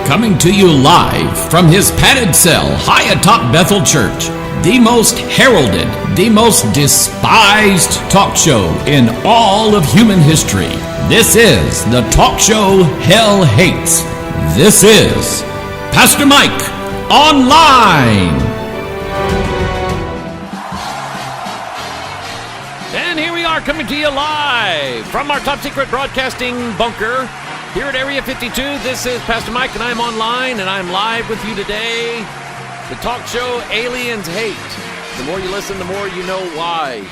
Coming to you live from his padded cell high atop Bethel Church, the most heralded, the most despised talk show in all of human history. This is the talk show hell hates. This is Pastor Mike Online. And here we are coming to you live from our top secret broadcasting bunker here at Area 52. This is Pastor Mike, and I'm online, and I'm live with you today. The talk show Aliens Hate. The more you listen, the more you know why.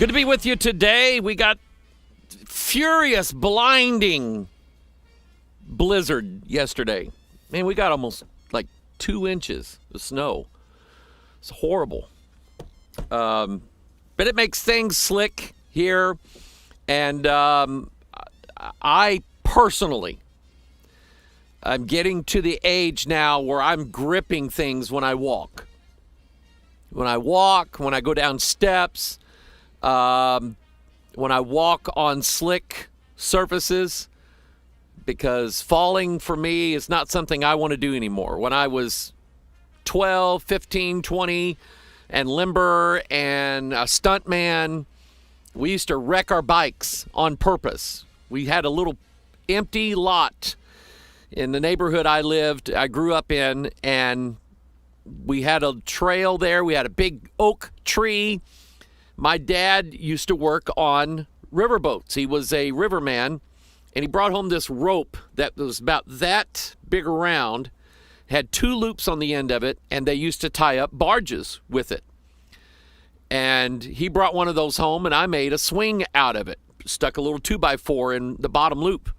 Good to be with you today. We got furious, blinding blizzard yesterday. Man, we got almost like 2 inches of snow. It's horrible. But it makes things slick here, and I personally, I'm getting to the age now where I'm gripping things when I walk. When I go down steps, when I walk on slick surfaces, because falling for me is not something I want to do anymore. When I was 12, 15, 20, and limber and a stuntman, we used to wreck our bikes on purpose. We had a little empty lot in the neighborhood I grew up in, and we had a trail there. We had a big oak tree. My dad used to work on riverboats. He was a riverman, and he brought home this rope that was about that big around, had 2 loops on the end of it, and they used to tie up barges with it. And he brought one of those home, and I made a swing out of it. Stuck a little 2x4 in the bottom loop.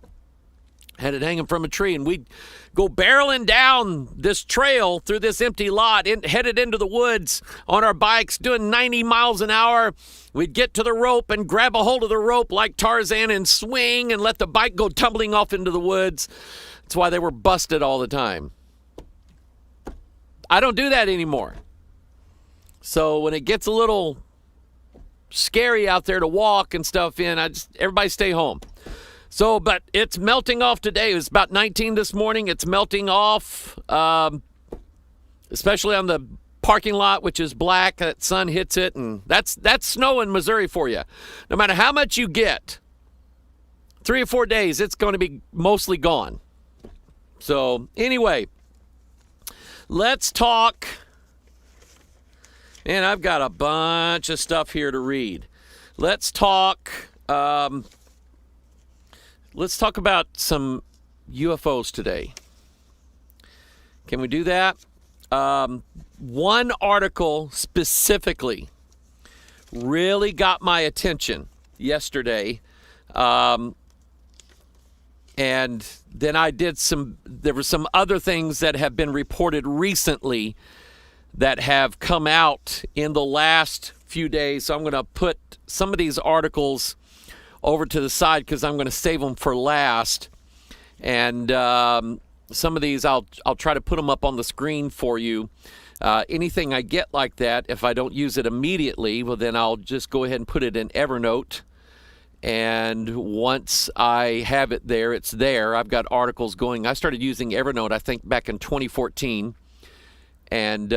Had it hanging from a tree, and we'd go barreling down this trail through this empty lot, headed into the woods on our bikes, doing 90 miles an hour. We'd get to the rope and grab a hold of the rope like Tarzan and swing and let the bike go tumbling off into the woods. That's why they were busted all the time. I don't do that anymore. So when it gets a little scary out there to walk and stuff in, everybody stay home. So, but it's melting off today. It was about 19 this morning. It's melting off, especially on the parking lot, which is black. That sun hits it, and that's snow in Missouri for you. No matter how much you get, 3 or 4 days, it's going to be mostly gone. So, anyway, let's talk. And I've got a bunch of stuff here to read. Let's talk about some UFOs today. Can we do that? One article specifically really got my attention yesterday. And then there were some other things that have been reported recently that have come out in the last few days. So I'm going to put some of these articles over to the side because I'm going to save them for last. And some of these, I'll try to put them up on the screen for you. Anything I get like that, if I don't use it immediately, well, then I'll just go ahead and put it in Evernote. And once I have it there, it's there. I've got articles going. I started using Evernote, I think, back in 2014. And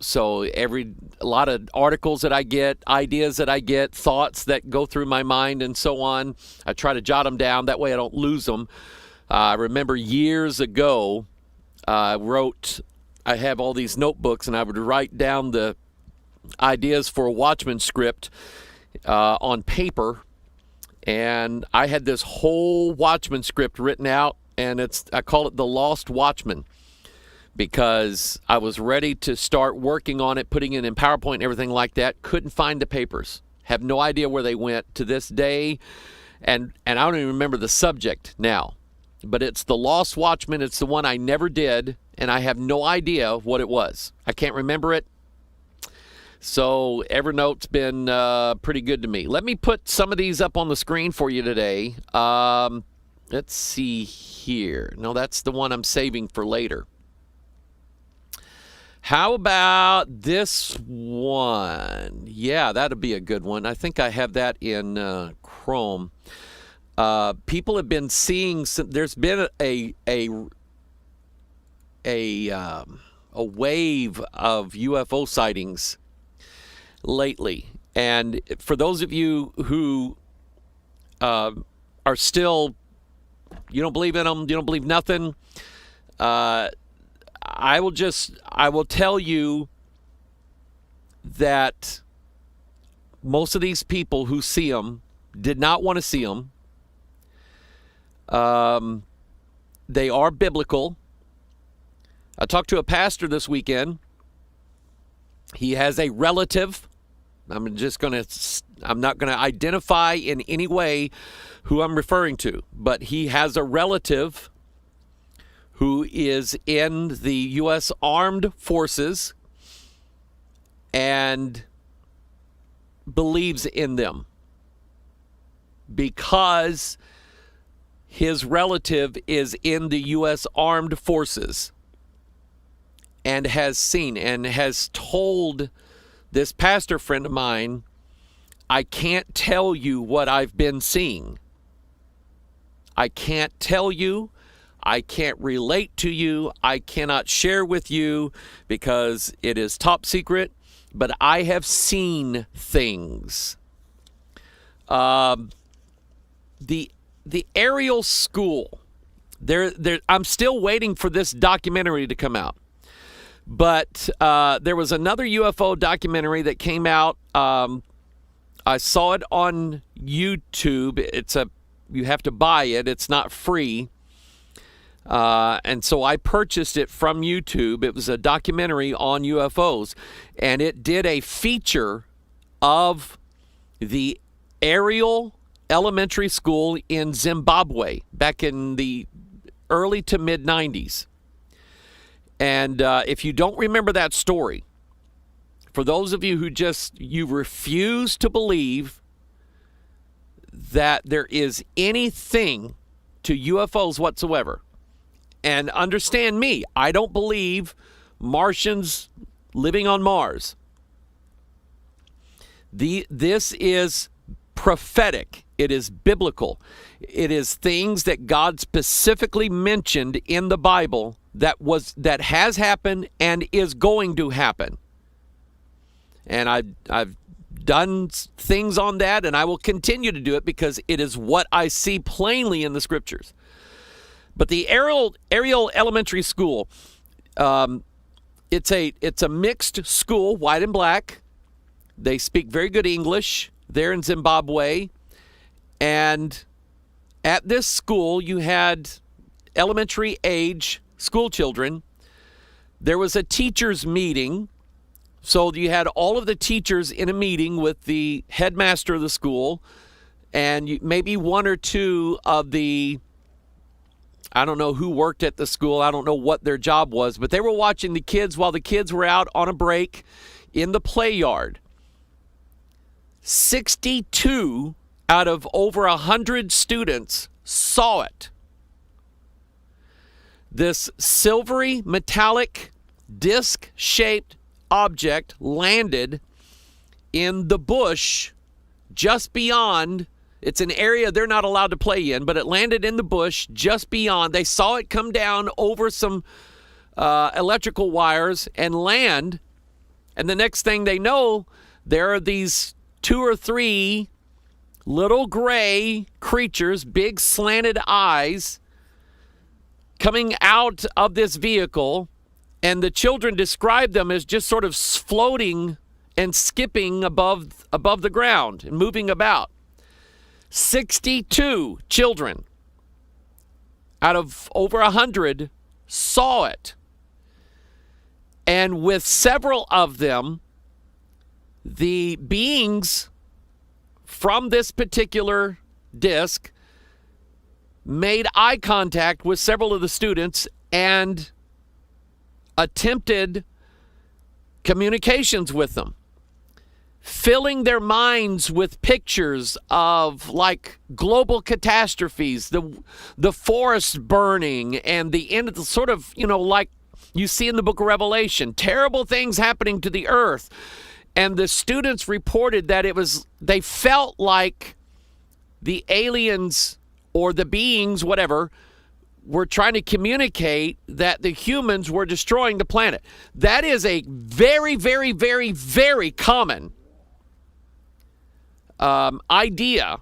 so a lot of articles that I get, ideas that I get, thoughts that go through my mind and so on, I try to jot them down. That way I don't lose them. I remember years ago, I have all these notebooks, and I would write down the ideas for a Watchman script on paper. And I had this whole Watchman script written out, and I call it The Lost Watchman, because I was ready to start working on it, putting it in PowerPoint and everything like that. Couldn't find the papers. Have no idea where they went to this day. And I don't even remember the subject now. But it's The Lost Watchman. It's the one I never did, and I have no idea what it was. I can't remember it. So Evernote's been pretty good to me. Let me put some of these up on the screen for you today. Let's see here. No, that's the one I'm saving for later. How about this one? Yeah, that'll be a good one. I think I have that in Chrome. People have been seeing there's been a a wave of UFO sightings lately. And for those of you who are still, you don't believe in them, you don't believe nothing, I will tell you that most of these people who see them did not want to see them. They are biblical. I talked to a pastor this weekend. He has a relative. I'm not going to identify in any way who I'm referring to, but he has a relative who is in the U.S. Armed Forces and believes in them because his relative is in the U.S. Armed Forces and has seen and has told this pastor friend of mine, I can't tell you what I've been seeing. I can't tell you. I can't relate to you. I cannot share with you because it is top secret, but I have seen things. The aerial school, I'm still waiting for this documentary to come out. But there was another UFO documentary that came out. I saw it on YouTube. You have to buy it. It's not free. And so I purchased it from YouTube. It was a documentary on UFOs. And it did a feature of the aerial elementary school in Zimbabwe back in the early to mid 90s. And if you don't remember that story, for those of you who you refuse to believe that there is anything to UFOs whatsoever, and understand me, I don't believe Martians living on Mars. This is prophetic. It is biblical. It is things that God specifically mentioned in the Bible that has happened and is going to happen. And I've done things on that, and I will continue to do it because it is what I see plainly in the scriptures. But the aerial elementary school, it's a mixed school, white and black. They speak very good English there in Zimbabwe. And at this school, you had elementary age school children. There was a teachers' meeting. So you had all of the teachers in a meeting with the headmaster of the school and maybe one or two of I don't know who worked at the school. I don't know what their job was, but they were watching the kids while the kids were out on a break in the play yard. 62 out of over 100 students saw it. This silvery metallic disc-shaped object landed in the bush just beyond. It's an area they're not allowed to play in, but it landed in the bush just beyond. They saw it come down over some electrical wires and land. And the next thing they know, there are these 2 or 3 little gray creatures, big slanted eyes, coming out of this vehicle. And the children described them as just sort of floating and skipping above the ground and moving about. 62 children out of over 100 saw it. And with several of them, the beings from this particular disc made eye contact with several of the students and attempted communications with them, filling their minds with pictures of like global catastrophes, the forest burning and the end of the sort of, like you see in the book of Revelation, terrible things happening to the earth. And the students reported that they felt like the aliens or the beings, whatever, were trying to communicate that the humans were destroying the planet. That is a very, very, very, very common idea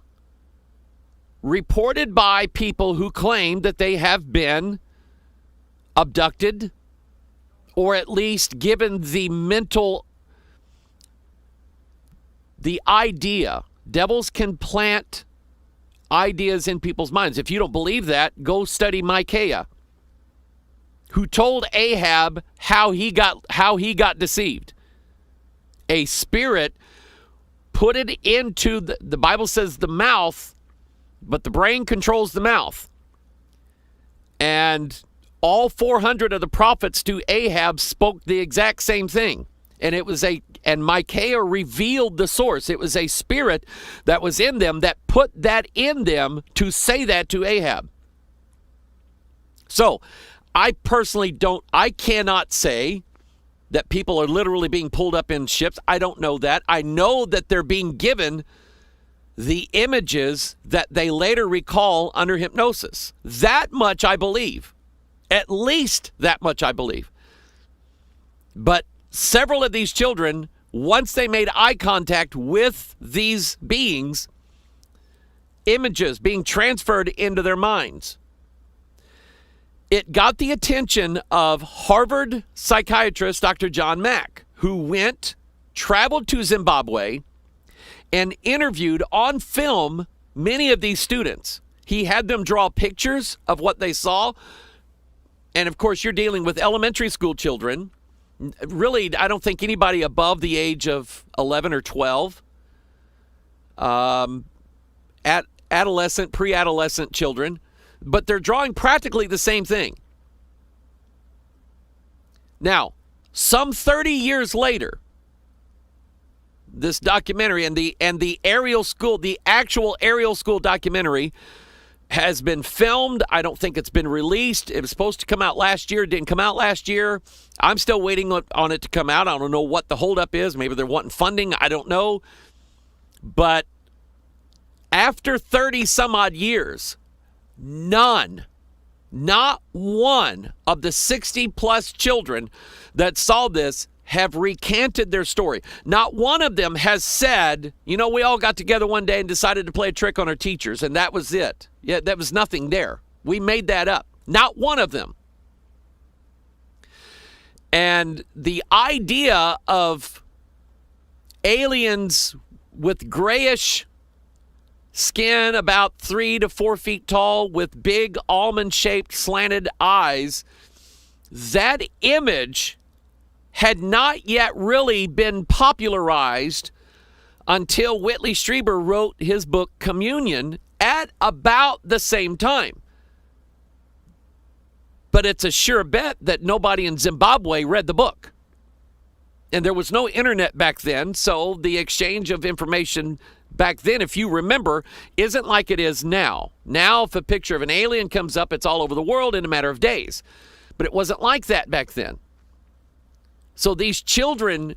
reported by people who claim that they have been abducted or at least given the idea. Devils can plant ideas in people's minds. If you don't believe that, go study Micaiah, who told Ahab how he got deceived. A spirit put it into the Bible says the mouth, but the brain controls the mouth. And all 400 of the prophets to Ahab spoke the exact same thing. And Micaiah revealed the source. It was a spirit that was in them that put that in them to say that to Ahab. So I cannot say that people are literally being pulled up in ships. I don't know that. I know that they're being given the images that they later recall under hypnosis. That much I believe. At least that much I believe. But several of these children, once they made eye contact with these beings, images being transferred into their minds. It got the attention of Harvard psychiatrist Dr. John Mack, who traveled to Zimbabwe, and interviewed on film many of these students. He had them draw pictures of what they saw. And of course, you're dealing with elementary school children. Really, I don't think anybody above the age of 11 or 12. Pre-adolescent children. But they're drawing practically the same thing. Now, some 30 years later, this documentary and the actual aerial school documentary has been filmed. I don't think it's been released. It was supposed to come out last year. It didn't come out last year. I'm still waiting on it to come out. I don't know what the holdup is. Maybe they're wanting funding. I don't know. But after 30 some odd years, not one of the 60 plus children that saw this have recanted their story. Not one of them has said, we all got together one day and decided to play a trick on our teachers, and that was it. Yeah, that was nothing there. We made that up. Not one of them. And the idea of aliens with grayish skin about 3 to 4 feet tall with big almond-shaped slanted eyes, that image had not yet really been popularized until Whitley Strieber wrote his book Communion at about the same time. But it's a sure bet that nobody in Zimbabwe read the book. And there was no internet back then, so the exchange of information back then, if you remember, isn't like it is now. Now, if a picture of an alien comes up, it's all over the world in a matter of days. But it wasn't like that back then. So these children,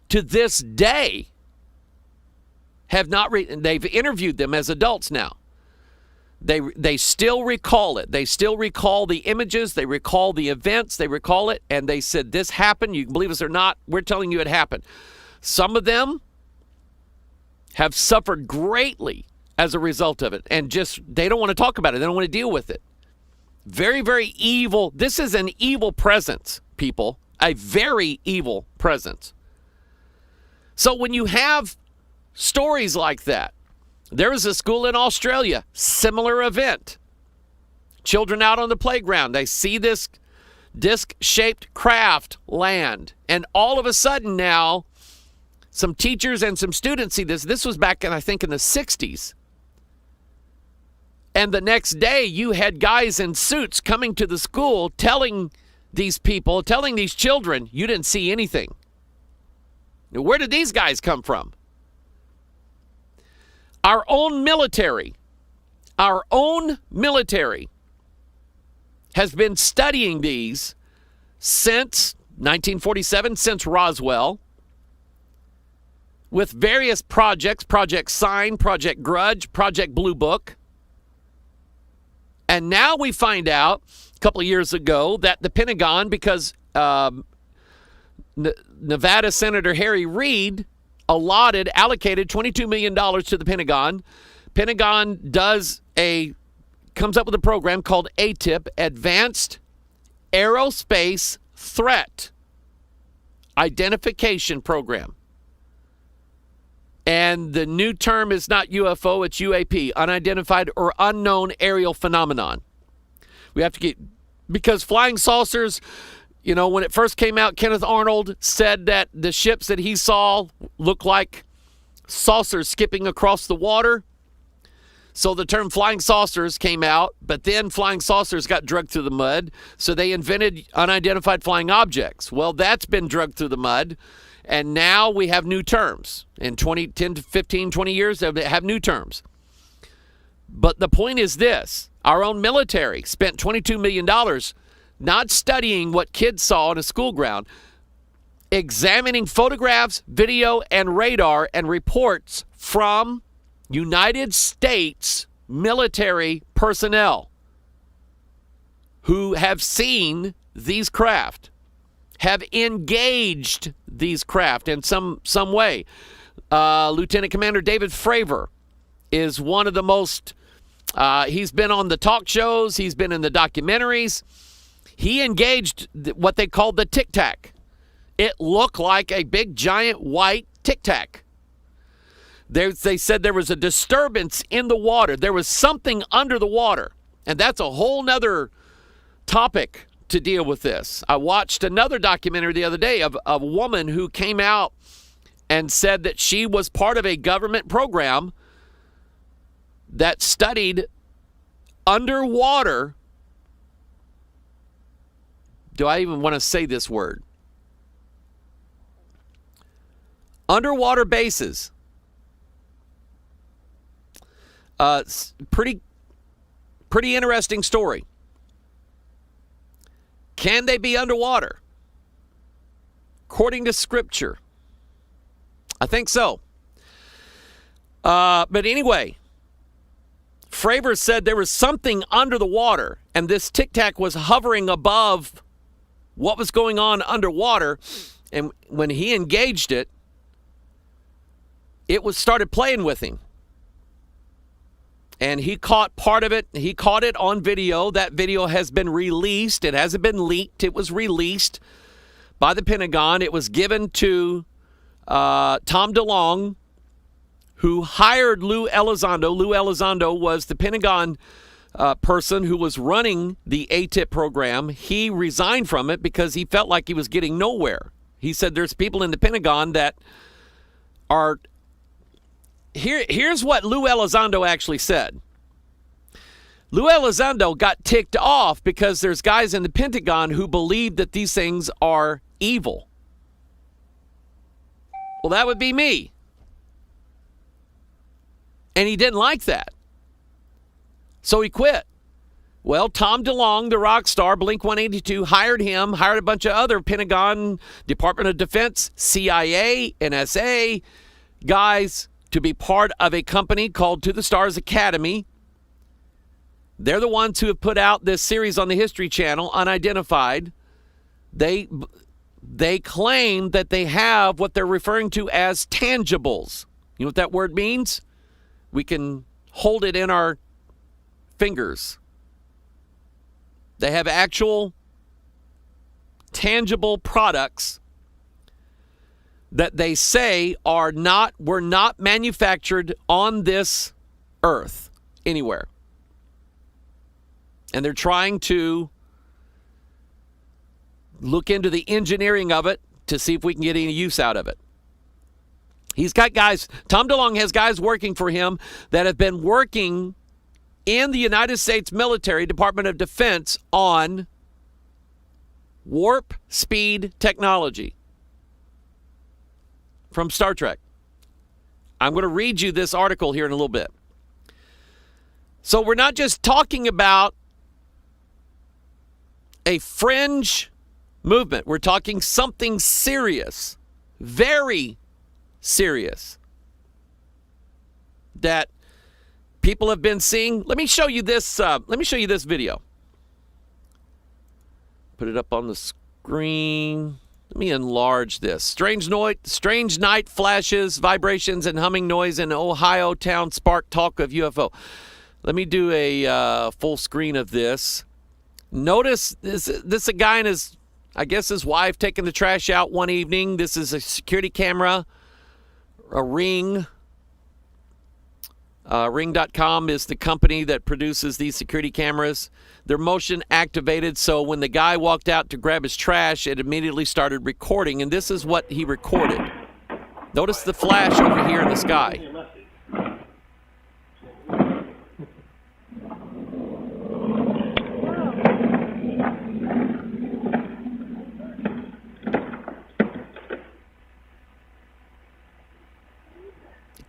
to this day, have not they've interviewed them as adults now. They still recall it. They still recall the images. They recall the events. They recall it. And they said, this happened. You can believe us or not. We're telling you it happened. Some of them have suffered greatly as a result of it. And they don't want to talk about it. They don't want to deal with it. Very, very evil. This is an evil presence, people. A very evil presence. So when you have stories like that, there was a school in Australia, similar event. Children out on the playground, they see this disc-shaped craft land. And all of a sudden now, some teachers and some students see this. This was back in, I think, in the 60s. And the next day, you had guys in suits coming to the school telling these children, you didn't see anything. Now, where did these guys come from? Our own military has been studying these since 1947, since Roswell, with various projects, Project Sign, Project Grudge, Project Blue Book. And now we find out a couple of years ago that the Pentagon, because Nevada Senator Harry Reid allocated $22 million to the Pentagon. Pentagon comes up with a program called ATIP, Advanced Aerospace Threat Identification Program. And the new term is not UFO, it's UAP, Unidentified or Unknown Aerial Phenomenon. We have to get, because flying saucers, you know, when it first came out, Kenneth Arnold said that the ships that he saw looked like saucers skipping across the water. So the term flying saucers came out, but then flying saucers got dragged through the mud, so they invented unidentified flying objects. Well, that's been dragged through the mud, and now we have new terms. In 10 to 15, 20 years, they have new terms. But the point is this. Our own military spent $22 million not studying what kids saw on a school ground, examining photographs, video, and radar and reports from United States military personnel who have seen these craft, have engaged these craft in some way. Lieutenant Commander David Fravor is one of the most, he's been on the talk shows, he's been in the documentaries. He engaged what they called the Tic Tac. It looked like a big, giant, white Tic Tac. They said there was a disturbance in the water. There was something under the water. And that's a whole nother topic to deal with this. I watched another documentary the other day of a woman who came out and said that she was part of a government program that studied underwater. Do I even want to say this word? Underwater bases. Pretty interesting story. Can they be underwater? According to Scripture, I think so. But anyway, Fravor said there was something under the water, and this Tic Tac was hovering above what was going on underwater, and when he engaged it, it started playing with him. And he caught part of it. He caught it on video. That video has been released. It hasn't been leaked. It was released by the Pentagon. It was given to Tom DeLonge, who hired Lou Elizondo. Lou Elizondo was the Pentagon person who was running the ATIP program. He resigned from it because he felt like he was getting nowhere. He said there's people in the Pentagon that are... Here's what Lou Elizondo actually said. Lou Elizondo got ticked off because there's guys in the Pentagon who believe that these things are evil. Well, that would be me. And he didn't like that. So he quit. Well, Tom DeLonge, the rock star, Blink-182, hired him, hired a bunch of other Pentagon, Department of Defense, CIA, NSA guys to be part of a company called To the Stars Academy. They're the ones who have put out this series on the History Channel, Unidentified. They claim that they have what they're referring to as tangibles. You know what that word means? We can hold it in our fingers. They have actual tangible products that they say were not manufactured on this earth anywhere. And they're trying to look into the engineering of it to see if we can get any use out of it. He's got guys, Tom DeLonge has guys working for him that have been working in the United States military, Department of Defense, on warp speed technology from Star Trek. I'm going to read you this article here in a little bit. So we're not just talking about a fringe movement. We're talking something serious, very serious, that people have been seeing. Let me show you this. Let me show you this video. Put it up on the screen. Let me enlarge this. Strange night flashes, vibrations, and humming noise in Ohio town spark talk of UFO. Let me do a full screen of this. Notice this is a guy and his wife taking the trash out one evening. This is a security camera, a Ring. Ring.com is the company that produces these security cameras. They're motion activated, so when the guy walked out to grab his trash, it immediately started recording, and this is what he recorded. Notice the flash over here in the sky.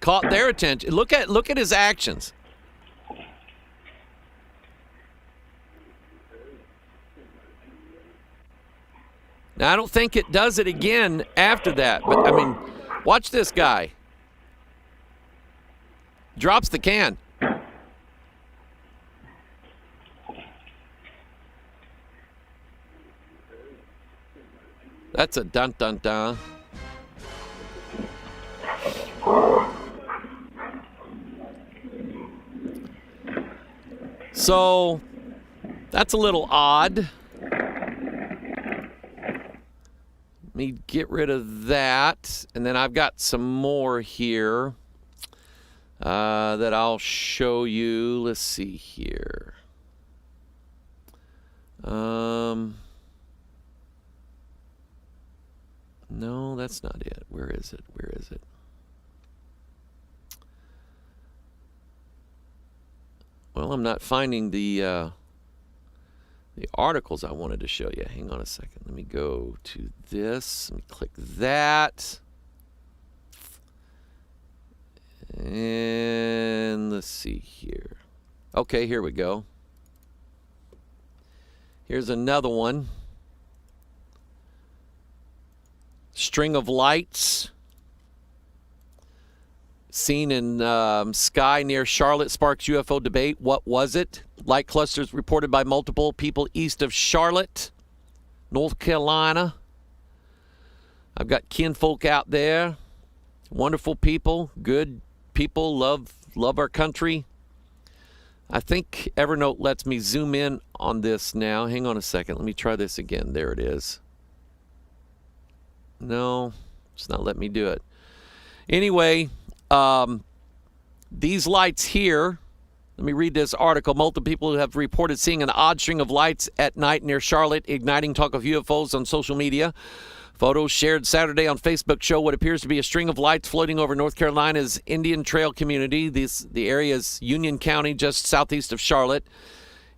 Caught their attention. Look at his actions. Now, I don't think it does it again after that, but I mean, watch this guy. Drops the can. That's a dun dun dun. So, that's a little odd. Let me get rid of that. And then I've got some more here that I'll show you. Let's see here. No, that's not it. Where is it? Where is it? Well, I'm not finding the articles I wanted to show you. Hang on a second. Let me go to this. Let me click that. And let's see here. Okay, here we go. Here's another one. String of lights seen in sky near Charlotte sparks UFO debate. What was it? Light clusters reported by multiple people east of Charlotte, North Carolina. I've got kinfolk out there. Wonderful people, good people, love our country. I think Evernote lets me zoom in on this now. Hang on a second. Let me try this again. There it is. No, it's not letting me do it. Anyway, these lights here, let me read this article. Multiple people have reported seeing an odd string of lights at night near Charlotte, igniting talk of UFOs on social media. Photos shared Saturday on Facebook show what appears to be a string of lights floating over North Carolina's Indian Trail community. The area is Union County, just southeast of Charlotte.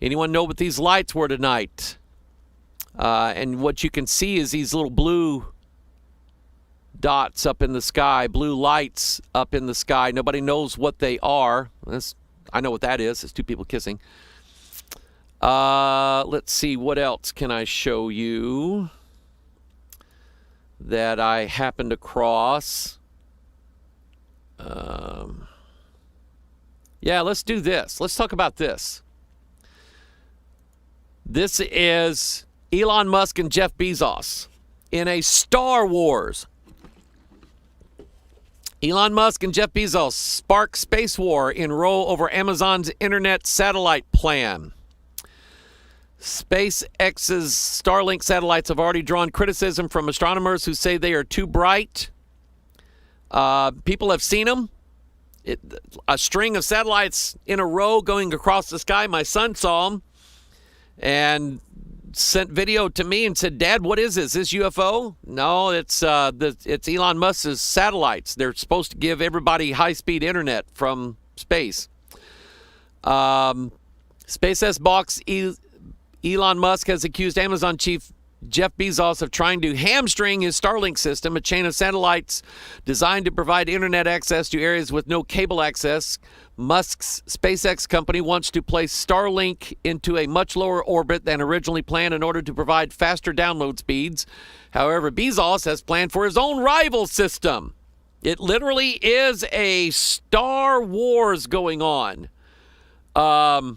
Anyone know what these lights were tonight? And what you can see is these little blue dots up in the sky, blue lights up in the sky. Nobody knows what they are. I know what that is. It's two people kissing. Let's see. What else can I show you that I happened across? Yeah, let's do this. Let's talk about this. This is Elon Musk and Jeff Bezos in a Star Wars. Elon Musk and Jeff Bezos spark space war in row over Amazon's internet satellite plan. SpaceX's Starlink satellites have already drawn criticism from astronomers who say they are too bright. People have seen them. A string of satellites in a row going across the sky. My son saw them and sent video to me and said, "Dad, what is this? Is this UFO?" No, it's Elon Musk's satellites. They're supposed to give everybody high-speed internet from space. SpaceX boss Elon Musk has accused Amazon chief Jeff Bezos of trying to hamstring his Starlink system, a chain of satellites designed to provide internet access to areas with no cable access. Musk's SpaceX company wants to place Starlink into a much lower orbit than originally planned in order to provide faster download speeds. However, Bezos has planned for his own rival system. It literally is a Star Wars going on. There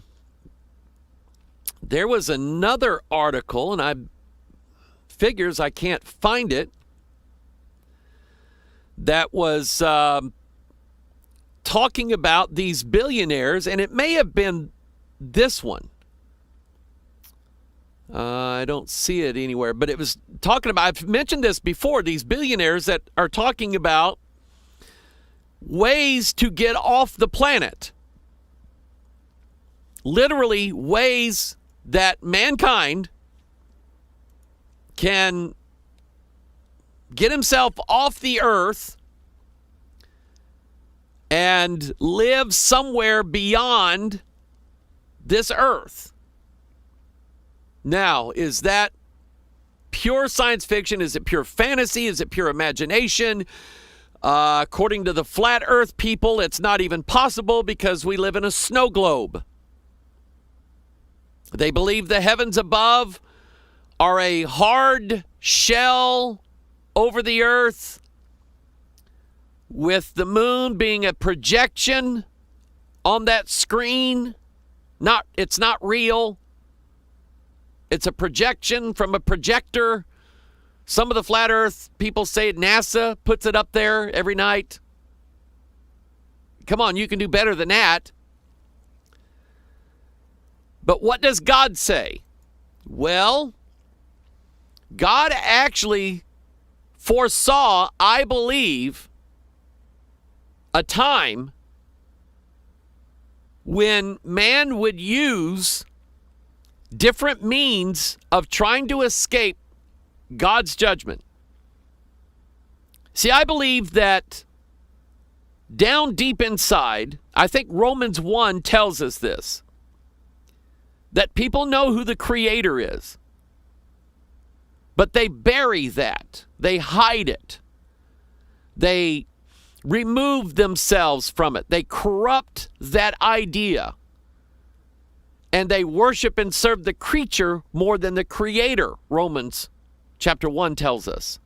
was another article, and I figures I can't find it, that was talking about these billionaires, and it may have been this one. I don't see it anywhere, but it was talking about, I've mentioned this before, these billionaires that are talking about ways to get off the planet. Literally ways that mankind can get himself off the earth and live somewhere beyond this earth. Now, is that pure science fiction? Is it pure fantasy? Is it pure imagination? According to the flat earth people, it's not even possible because we live in a snow globe. They believe the heavens above are a hard shell over the earth, with the moon being a projection on that screen. It's not real. It's a projection from a projector. Some of the flat earth people say NASA puts it up there every night. Come on, you can do better than that. But what does God say? Well, God actually foresaw, I believe, a time when man would use different means of trying to escape God's judgment. See, I believe that down deep inside, I think Romans 1 tells us this, that people know who the Creator is, but they bury that. They hide it. They remove themselves from it. They corrupt that idea. And they worship and serve the creature more than the Creator, Romans chapter 1 tells us.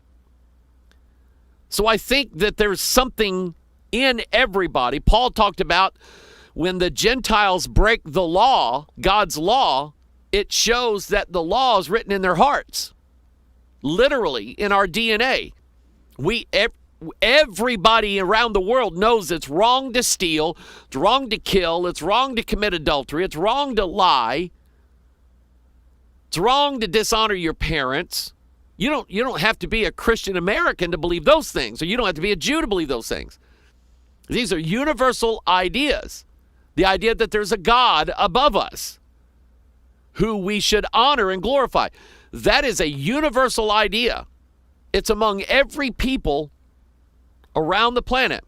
So I think that there's something in everybody. Paul talked about when the Gentiles break the law, God's law, it shows that the law is written in their hearts. Literally, in our DNA. Everybody around the world knows it's wrong to steal, it's wrong to kill, it's wrong to commit adultery, it's wrong to lie, it's wrong to dishonor your parents. You don't have to be a Christian American to believe those things, or you don't have to be a Jew to believe those things. These are universal ideas. The idea that there's a God above us who we should honor and glorify. That is a universal idea. It's among every people around the planet.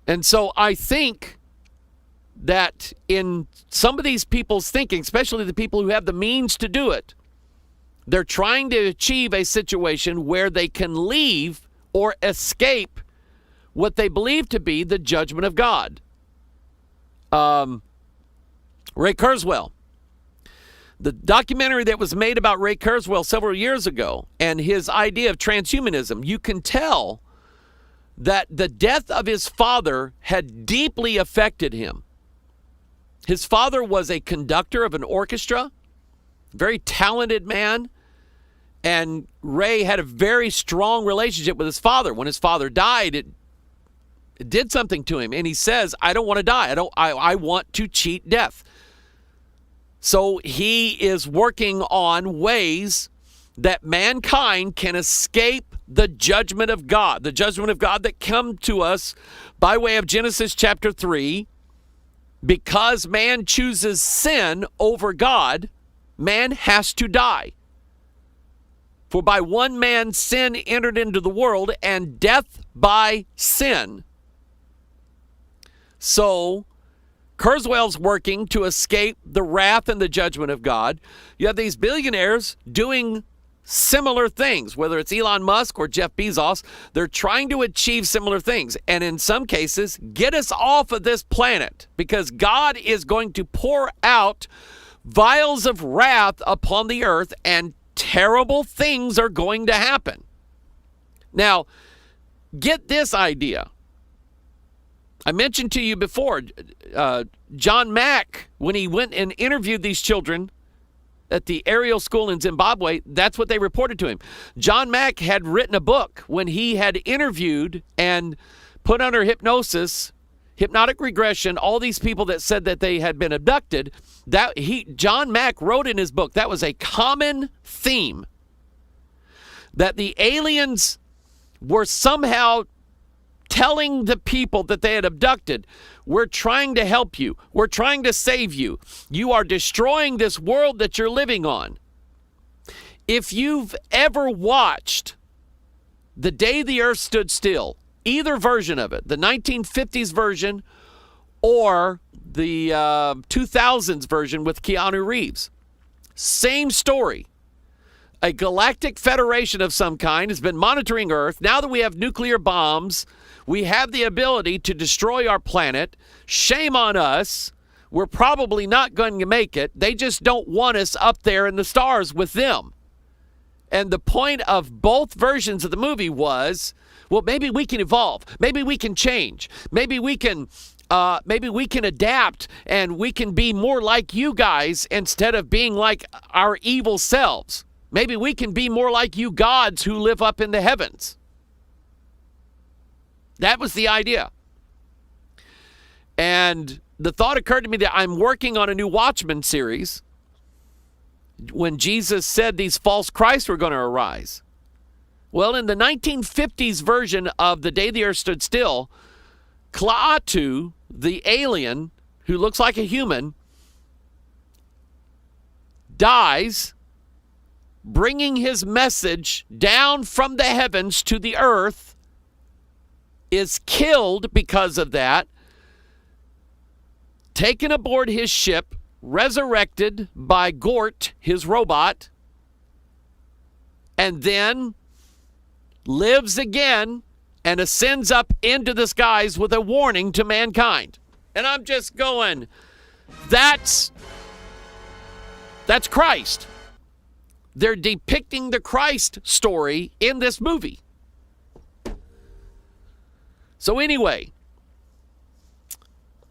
And so I think that in some of these people's thinking, especially the people who have the means to do it, they're trying to achieve a situation where they can leave or escape what they believe to be the judgment of God. Ray Kurzweil. The documentary that was made about Ray Kurzweil several years ago and his idea of transhumanism, you can tell that the death of his father had deeply affected him. His father was a conductor of an orchestra, very talented man, and Ray had a very strong relationship with his father. When his father died, it did something to him, and he says, I don't want to die. I want to cheat death. So he is working on ways that mankind can escape the judgment of God that come to us by way of Genesis chapter 3. Because man chooses sin over God, man has to die. For by one man sin entered into the world, and death by sin. So Kurzweil's working to escape the wrath and the judgment of God. You have these billionaires doing similar things, whether it's Elon Musk or Jeff Bezos. They're trying to achieve similar things, and in some cases, get us off of this planet, because God is going to pour out vials of wrath upon the earth, and terrible things are going to happen. Now, get this idea. I mentioned to you before, John Mack, when he went and interviewed these children at the Ariel School in Zimbabwe, that's what they reported to him. John Mack had written a book when he had interviewed and put under hypnosis, hypnotic regression, all these people that said that they had been abducted. John Mack wrote in his book that was a common theme, that the aliens were somehow telling the people that they had abducted, we're trying to help you. We're trying to save you. You are destroying this world that you're living on. If you've ever watched The Day the Earth Stood Still, either version of it, the 1950s version or the 2000s version with Keanu Reeves, same story. A galactic federation of some kind has been monitoring Earth. Now that we have nuclear bombs, we have the ability to destroy our planet. Shame on us. We're probably not going to make it. They just don't want us up there in the stars with them. And the point of both versions of the movie was, well, maybe we can evolve. Maybe we can change. Maybe we can adapt, and we can be more like you guys instead of being like our evil selves. Maybe we can be more like you gods who live up in the heavens. That was the idea. And the thought occurred to me that I'm working on a new Watchmen series when Jesus said these false Christs were going to arise. Well, in the 1950s version of The Day the Earth Stood Still, Klaatu, the alien who looks like a human, dies, bringing his message down from the heavens to the earth, is killed because of that, taken aboard his ship, resurrected by Gort, his robot, and then lives again and ascends up into the skies with a warning to mankind. And I'm just going, that's Christ. They're depicting the Christ story in this movie. So anyway,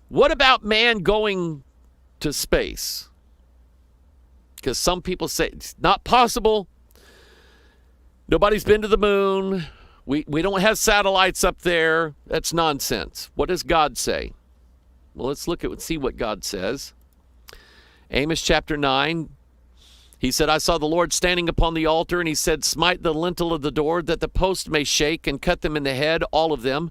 what about man going to space? Because some people say it's not possible. Nobody's been to the moon. We don't have satellites up there. That's nonsense. What does God say? Well, let's see what God says. Amos chapter 9. He said, I saw the Lord standing upon the altar, and he said, smite the lintel of the door, that the post may shake, and cut them in the head, all of them.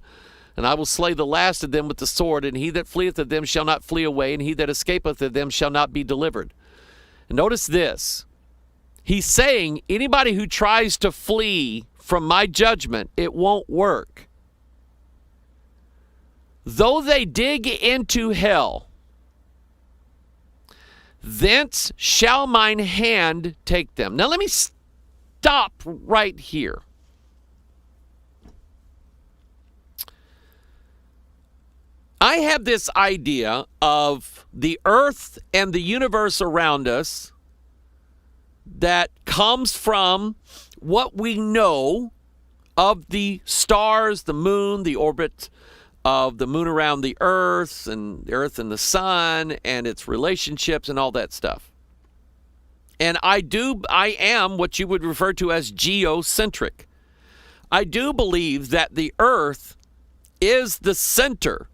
And I will slay the last of them with the sword, and he that fleeth of them shall not flee away, and he that escapeth of them shall not be delivered. And notice this. He's saying, anybody who tries to flee from my judgment, it won't work. Though they dig into hell, thence shall mine hand take them. Now let me stop right here. I have this idea of the earth and the universe around us that comes from what we know of the stars, the moon, the orbit of the moon around the earth and the sun and its relationships and all that stuff. And I am what you would refer to as geocentric. I do believe that the earth is the center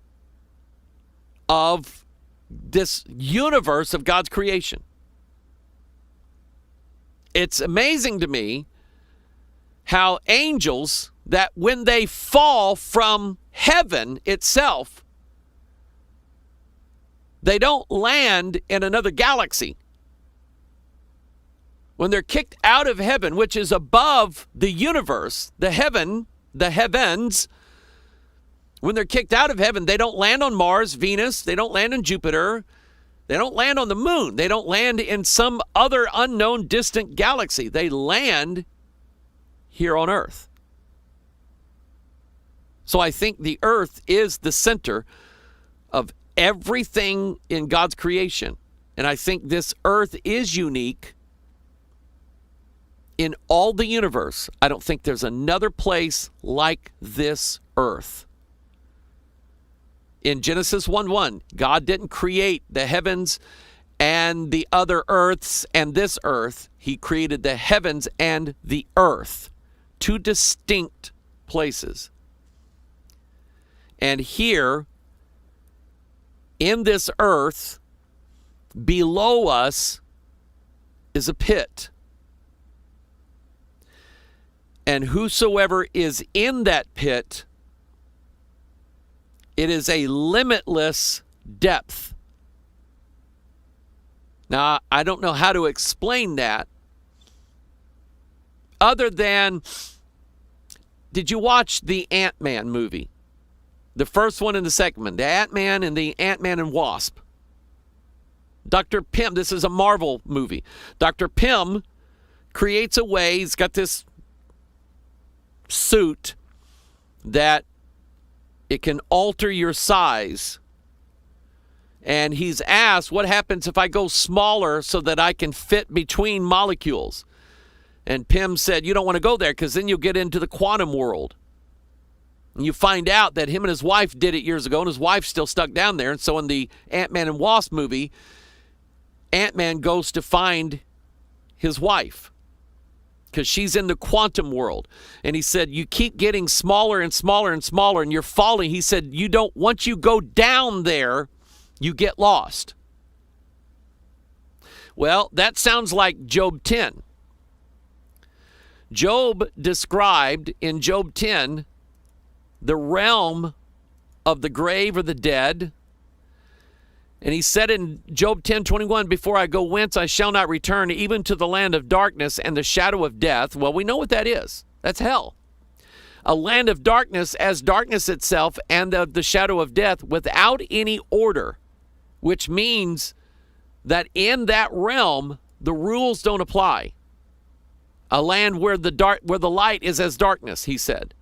of this universe of God's creation. It's amazing to me how angels, that when they fall from heaven itself, they don't land in another galaxy. When they're kicked out of heaven, which is above the universe, the heavens, when they're kicked out of heaven, they don't land on Mars, Venus, they don't land on Jupiter, they don't land on the moon, they don't land in some other unknown distant galaxy. They land here on Earth. So I think the earth is the center of everything in God's creation. And I think this earth is unique in all the universe. I don't think there's another place like this earth. In Genesis 1:1, God didn't create the heavens and the other earths and this earth. He created the heavens and the earth, two distinct places. And here, in this earth, below us is a pit. And whosoever is in that pit, it is a limitless depth. Now, I don't know how to explain that other than, did you watch the Ant-Man movie? The first one and the second one, the Ant-Man and the Ant-Man and Wasp. Dr. Pym, this is a Marvel movie. Dr. Pym creates a way, he's got this suit that it can alter your size. And he's asked, what happens if I go smaller so that I can fit between molecules? And Pym said, you don't want to go there because then you'll get into the quantum world. And you find out that him and his wife did it years ago, and his wife's still stuck down there. And so in the Ant-Man and Wasp movie, Ant-Man goes to find his wife because she's in the quantum world. And he said, you keep getting smaller and smaller and smaller, and you're falling. He said, once you go down there, you get lost. Well, that sounds like Job 10. Job described in Job 10 the realm of the grave or the dead. And he said in Job 10:21, before I go whence I shall not return, even to the land of darkness and the shadow of death. Well, we know what that is. That's hell. A land of darkness as darkness itself and of the shadow of death without any order, which means that in that realm, the rules don't apply. A land where the light is as darkness, he said.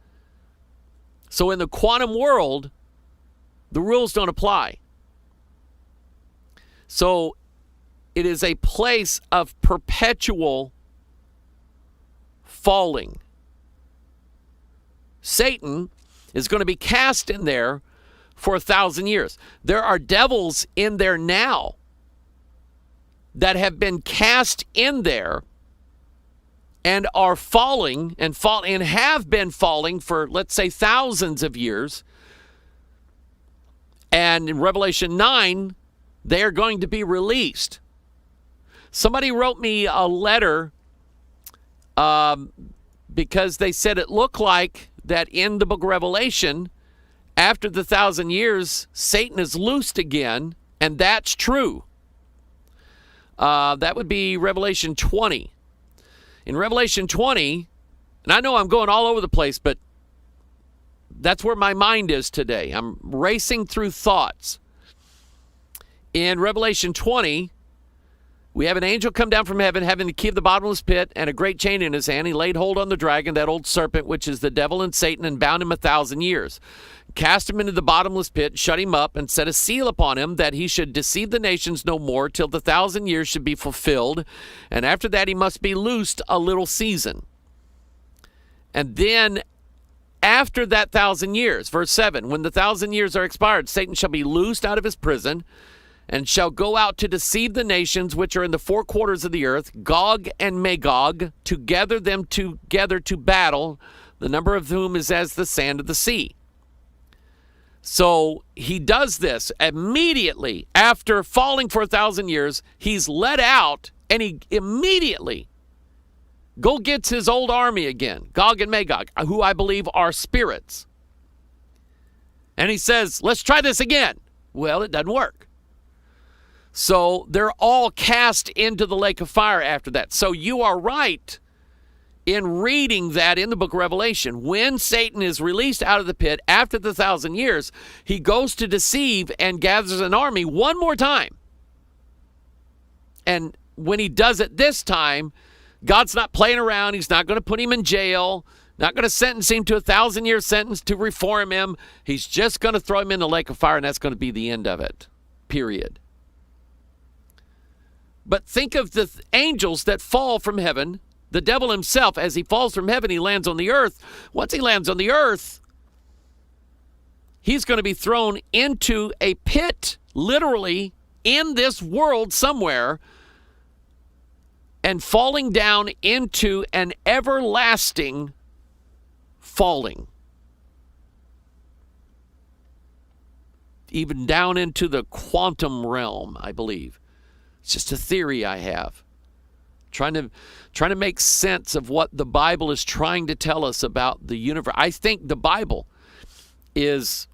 So in the quantum world, the rules don't apply. So it is a place of perpetual falling. Satan is going to be cast in there for 1,000 years. There are devils in there now that have been cast in there and are falling and have been falling for, let's say, thousands of years. And in Revelation 9, they are going to be released. Somebody wrote me a letter because they said it looked like that in the book of Revelation, after the 1,000 years, Satan is loosed again, and that's true. That would be Revelation 20. In Revelation 20, and I know I'm going all over the place, but that's where my mind is today. I'm racing through thoughts. In Revelation 20, we have an angel come down from heaven, having the key of the bottomless pit and a great chain in his hand. He laid hold on the dragon, that old serpent, which is the devil and Satan, and bound him 1,000 years. Cast him into the bottomless pit, shut him up, and set a seal upon him, that he should deceive the nations no more, till the 1,000 years should be fulfilled. And after that he must be loosed a little season. And then after that 1,000 years, verse 7, when the 1,000 years are expired, Satan shall be loosed out of his prison, and shall go out to deceive the nations which are in the four quarters of the earth, Gog and Magog, to gather them together to battle, the number of whom is as the sand of the sea. So he does this immediately after falling for 1,000 years. He's let out, and he immediately gets his old army again, Gog and Magog, who I believe are spirits. And he says, let's try this again. Well, it doesn't work. So they're all cast into the lake of fire after that. So you are right in reading that in the book of Revelation. When Satan is released out of the pit after the 1,000 years, he goes to deceive and gathers an army one more time. And when he does it this time, God's not playing around. He's not going to put him in jail, not going to sentence him to a 1,000-year sentence to reform him. He's just going to throw him in the lake of fire, and that's going to be the end of it, period. But think of the angels that fall from heaven. The devil himself, as he falls from heaven, he lands on the earth. Once he lands on the earth, he's going to be thrown into a pit, literally in this world somewhere, and falling down into an everlasting falling. Even down into the quantum realm, I believe. It's just a theory I have. Trying to make sense of what the Bible is trying to tell us about the universe. I think the Bible is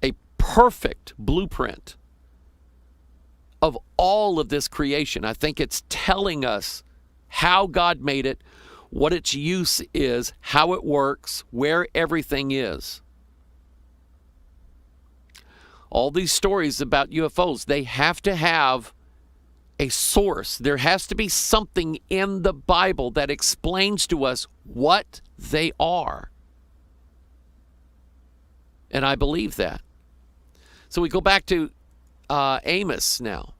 a perfect blueprint of all of this creation. I think it's telling us how God made it, what its use is, how it works, where everything is. All these stories about UFOs, they have to have a source. There has to be something in the Bible that explains to us what they are. And I believe that. So we go back to Amos now.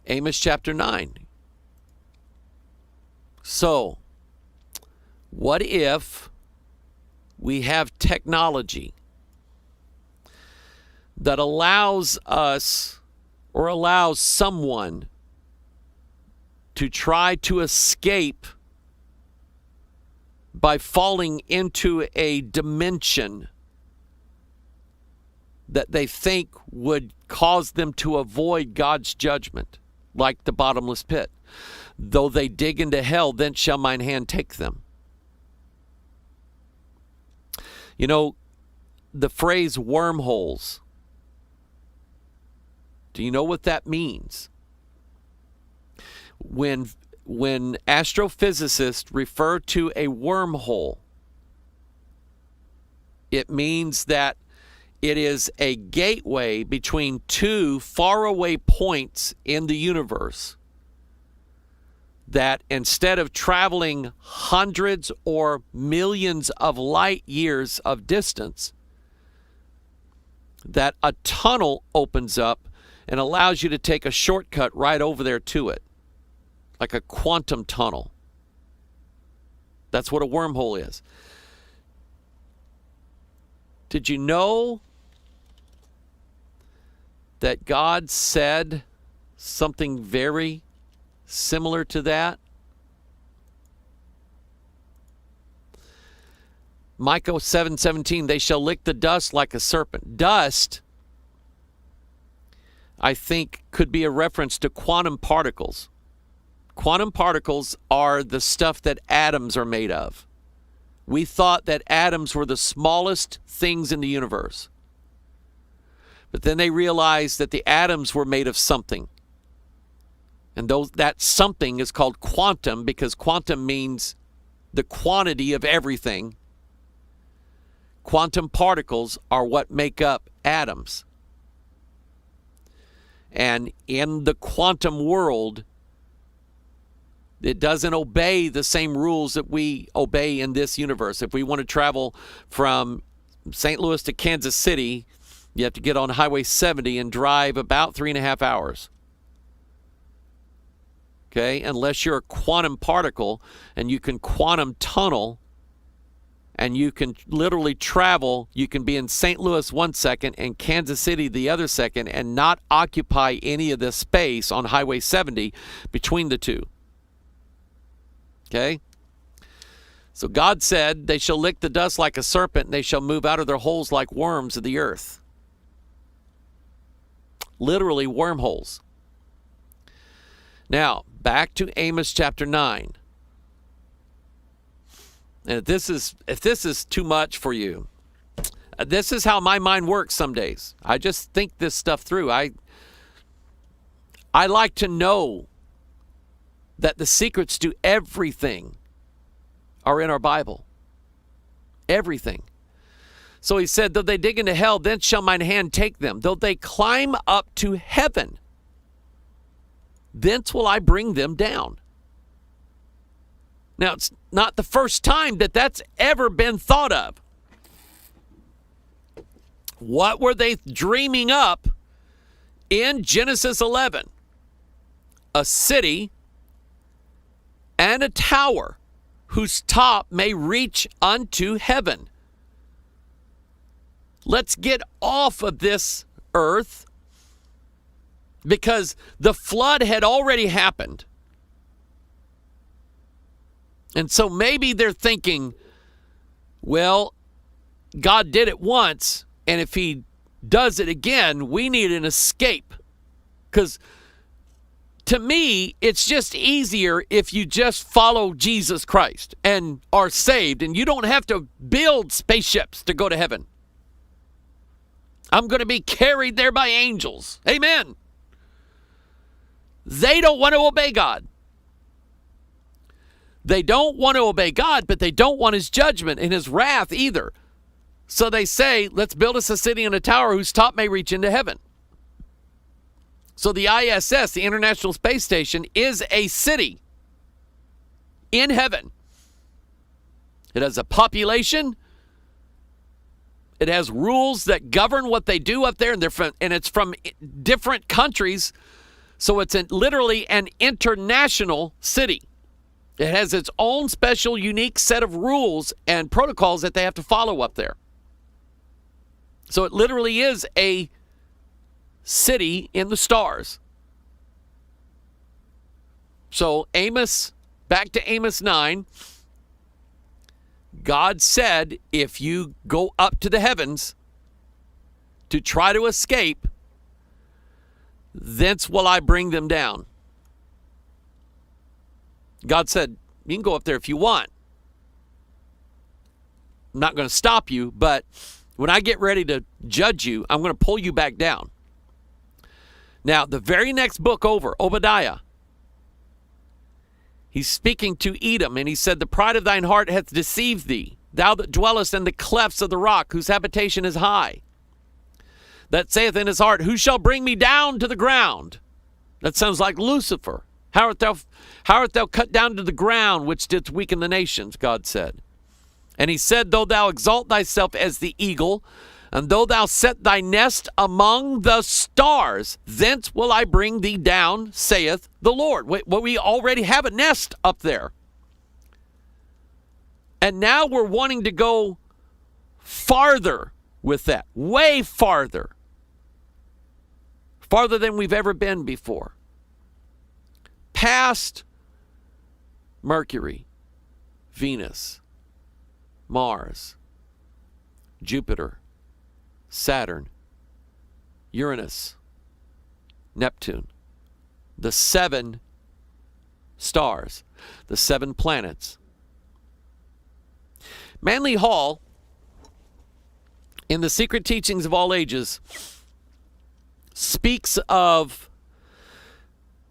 Amos chapter 9. So, what if we have technology that allows us or allows someone to try to escape by falling into a dimension that they think would cause them to avoid God's judgment, like the bottomless pit? Though they dig into hell, then shall mine hand take them. You know, the phrase wormholes, do you know what that means? When astrophysicists refer to a wormhole, it means that it is a gateway between two faraway points in the universe that instead of traveling hundreds or millions of light years of distance, that a tunnel opens up and allows you to take a shortcut right over there to it, like a quantum tunnel. That's what a wormhole is. Did you know that God said something very similar to that? Micah 7:17, they shall lick the dust like a serpent. Dust, I think, could be a reference to quantum particles. Quantum particles are the stuff that atoms are made of. We thought that atoms were the smallest things in the universe. But then they realized that the atoms were made of something. And that something is called quantum because quantum means the quantity of everything. Quantum particles are what make up atoms. And in the quantum world, it doesn't obey the same rules that we obey in this universe. If we want to travel from St. Louis to Kansas City, you have to get on Highway 70 and drive about 3.5 hours. Okay, unless you're a quantum particle and you can quantum tunnel and you can literally travel, you can be in St. Louis 1 second and Kansas City the other second and not occupy any of the space on Highway 70 between the two. Okay? So God said, they shall lick the dust like a serpent, and they shall move out of their holes like worms of the earth. Literally wormholes. Now, back to Amos chapter 9. And if this is too much for you, this is how my mind works some days. I just think this stuff through. I like to know that the secrets to everything are in our Bible. Everything. So he said, though they dig into hell, then shall mine hand take them. Though they climb up to heaven, thence will I bring them down. Now, it's not the first time that that's ever been thought of. What were they dreaming up in Genesis 11? A city and a tower whose top may reach unto heaven. Let's get off of this earth, because the flood had already happened. And so maybe they're thinking, well, God did it once, and if he does it again, we need an escape. Because to me, it's just easier if you just follow Jesus Christ and are saved, and you don't have to build spaceships to go to heaven. I'm going to be carried there by angels. Amen. They don't want to obey God. They don't want to obey God, but they don't want his judgment and his wrath either. So they say, let's build us a city and a tower whose top may reach into heaven. So the ISS, the International Space Station, is a city in heaven. It has a population. It has rules that govern what they do up there, and it's from different countries. So it's literally an international city. It has its own special, unique set of rules and protocols that they have to follow up there. So it literally is a city in the stars. So back to Amos 9, God said, if you go up to the heavens to try to escape, thence will I bring them down. God said, you can go up there if you want. I'm not going to stop you, but when I get ready to judge you, I'm going to pull you back down. Now, the very next book over, Obadiah, he's speaking to Edom, and he said, the pride of thine heart hath deceived thee, thou that dwellest in the clefts of the rock, whose habitation is high. That saith in his heart, who shall bring me down to the ground? That sounds like Lucifer. How art thou cut down to the ground, which didst weaken the nations, God said. And he said, though thou exalt thyself as the eagle, and though thou set thy nest among the stars, thence will I bring thee down, saith the Lord. We already have a nest up there. And now we're wanting to go farther with that, way farther. Farther than we've ever been before. Past Mercury, Venus, Mars, Jupiter, Saturn, Uranus, Neptune, the 7 stars, the 7 planets. Manly Hall, in The Secret Teachings of All Ages, speaks of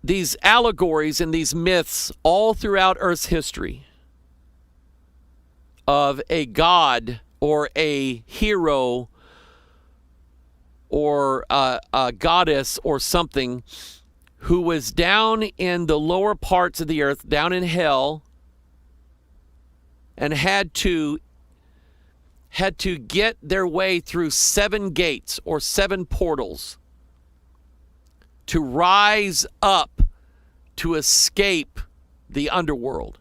these allegories and these myths all throughout Earth's history of a god or a hero or a goddess or something who was down in the lower parts of the earth, down in hell, and had to get their way through 7 gates or 7 portals to rise up to escape the underworld.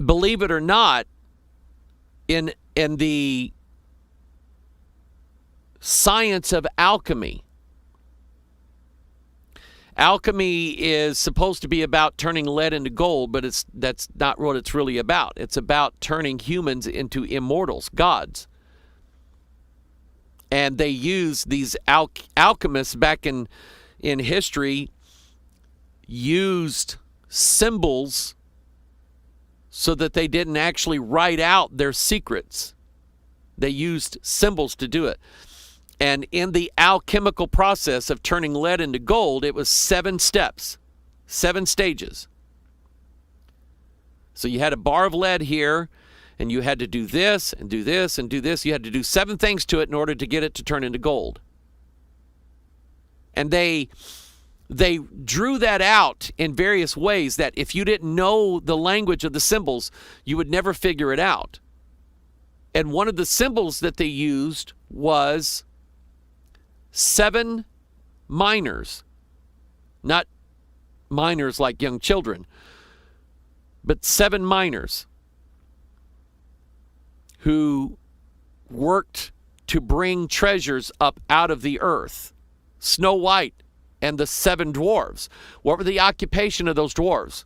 Believe it or not, in the science of alchemy, alchemy is supposed to be about turning lead into gold, but that's not what it's really about. It's about turning humans into immortals, gods. And they used these alchemists back in history, used symbols so that they didn't actually write out their secrets. They used symbols to do it. And in the alchemical process of turning lead into gold, it was 7 steps, 7 stages. So you had a bar of lead here, and you had to do this, and do this, and do this. You had to do 7 things to it in order to get it to turn into gold. And they drew that out in various ways that if you didn't know the language of the symbols, you would never figure it out. And one of the symbols that they used was 7 minors, not minors like young children, but 7 miners who worked to bring treasures up out of the earth. Snow White and the 7 dwarves. What were the occupation of those dwarves?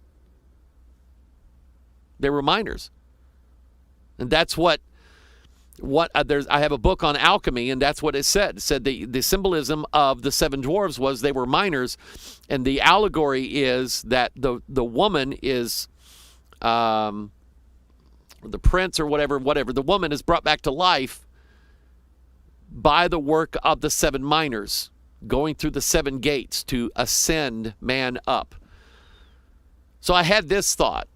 They were miners. And that's what I have a book on alchemy, and that's what it said. It said the symbolism of the 7 dwarves was they were miners, and the allegory is that the woman is the prince or whatever. The woman is brought back to life by the work of the 7 miners, going through the 7 gates to ascend man up. So I had this thought.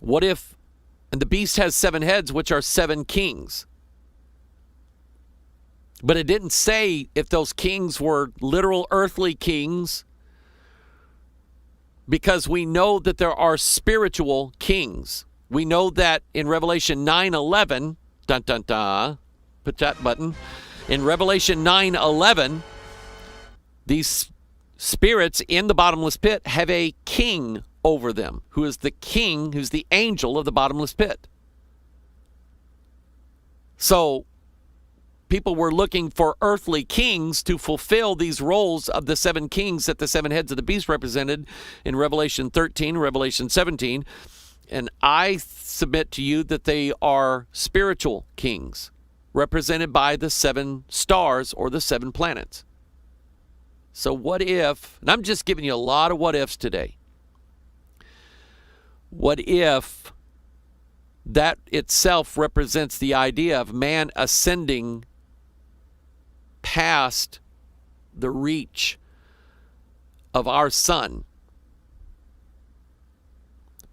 What if, and the beast has 7 heads, which are 7 kings. But it didn't say if those kings were literal earthly kings, because we know that there are spiritual kings. We know that in Revelation 9:11, dun dun dun, put that button. In Revelation 9:11, these spirits in the bottomless pit have a king over them, who is the king, who's the angel of the bottomless pit. So people were looking for earthly kings to fulfill these roles of the 7 kings that the 7 heads of the beast represented in Revelation 13, Revelation 17. And I submit to you that they are spiritual kings, represented by the 7 stars or the 7 planets. So what if, and I'm just giving you a lot of what ifs today. What if that itself represents the idea of man ascending past the reach of our sun,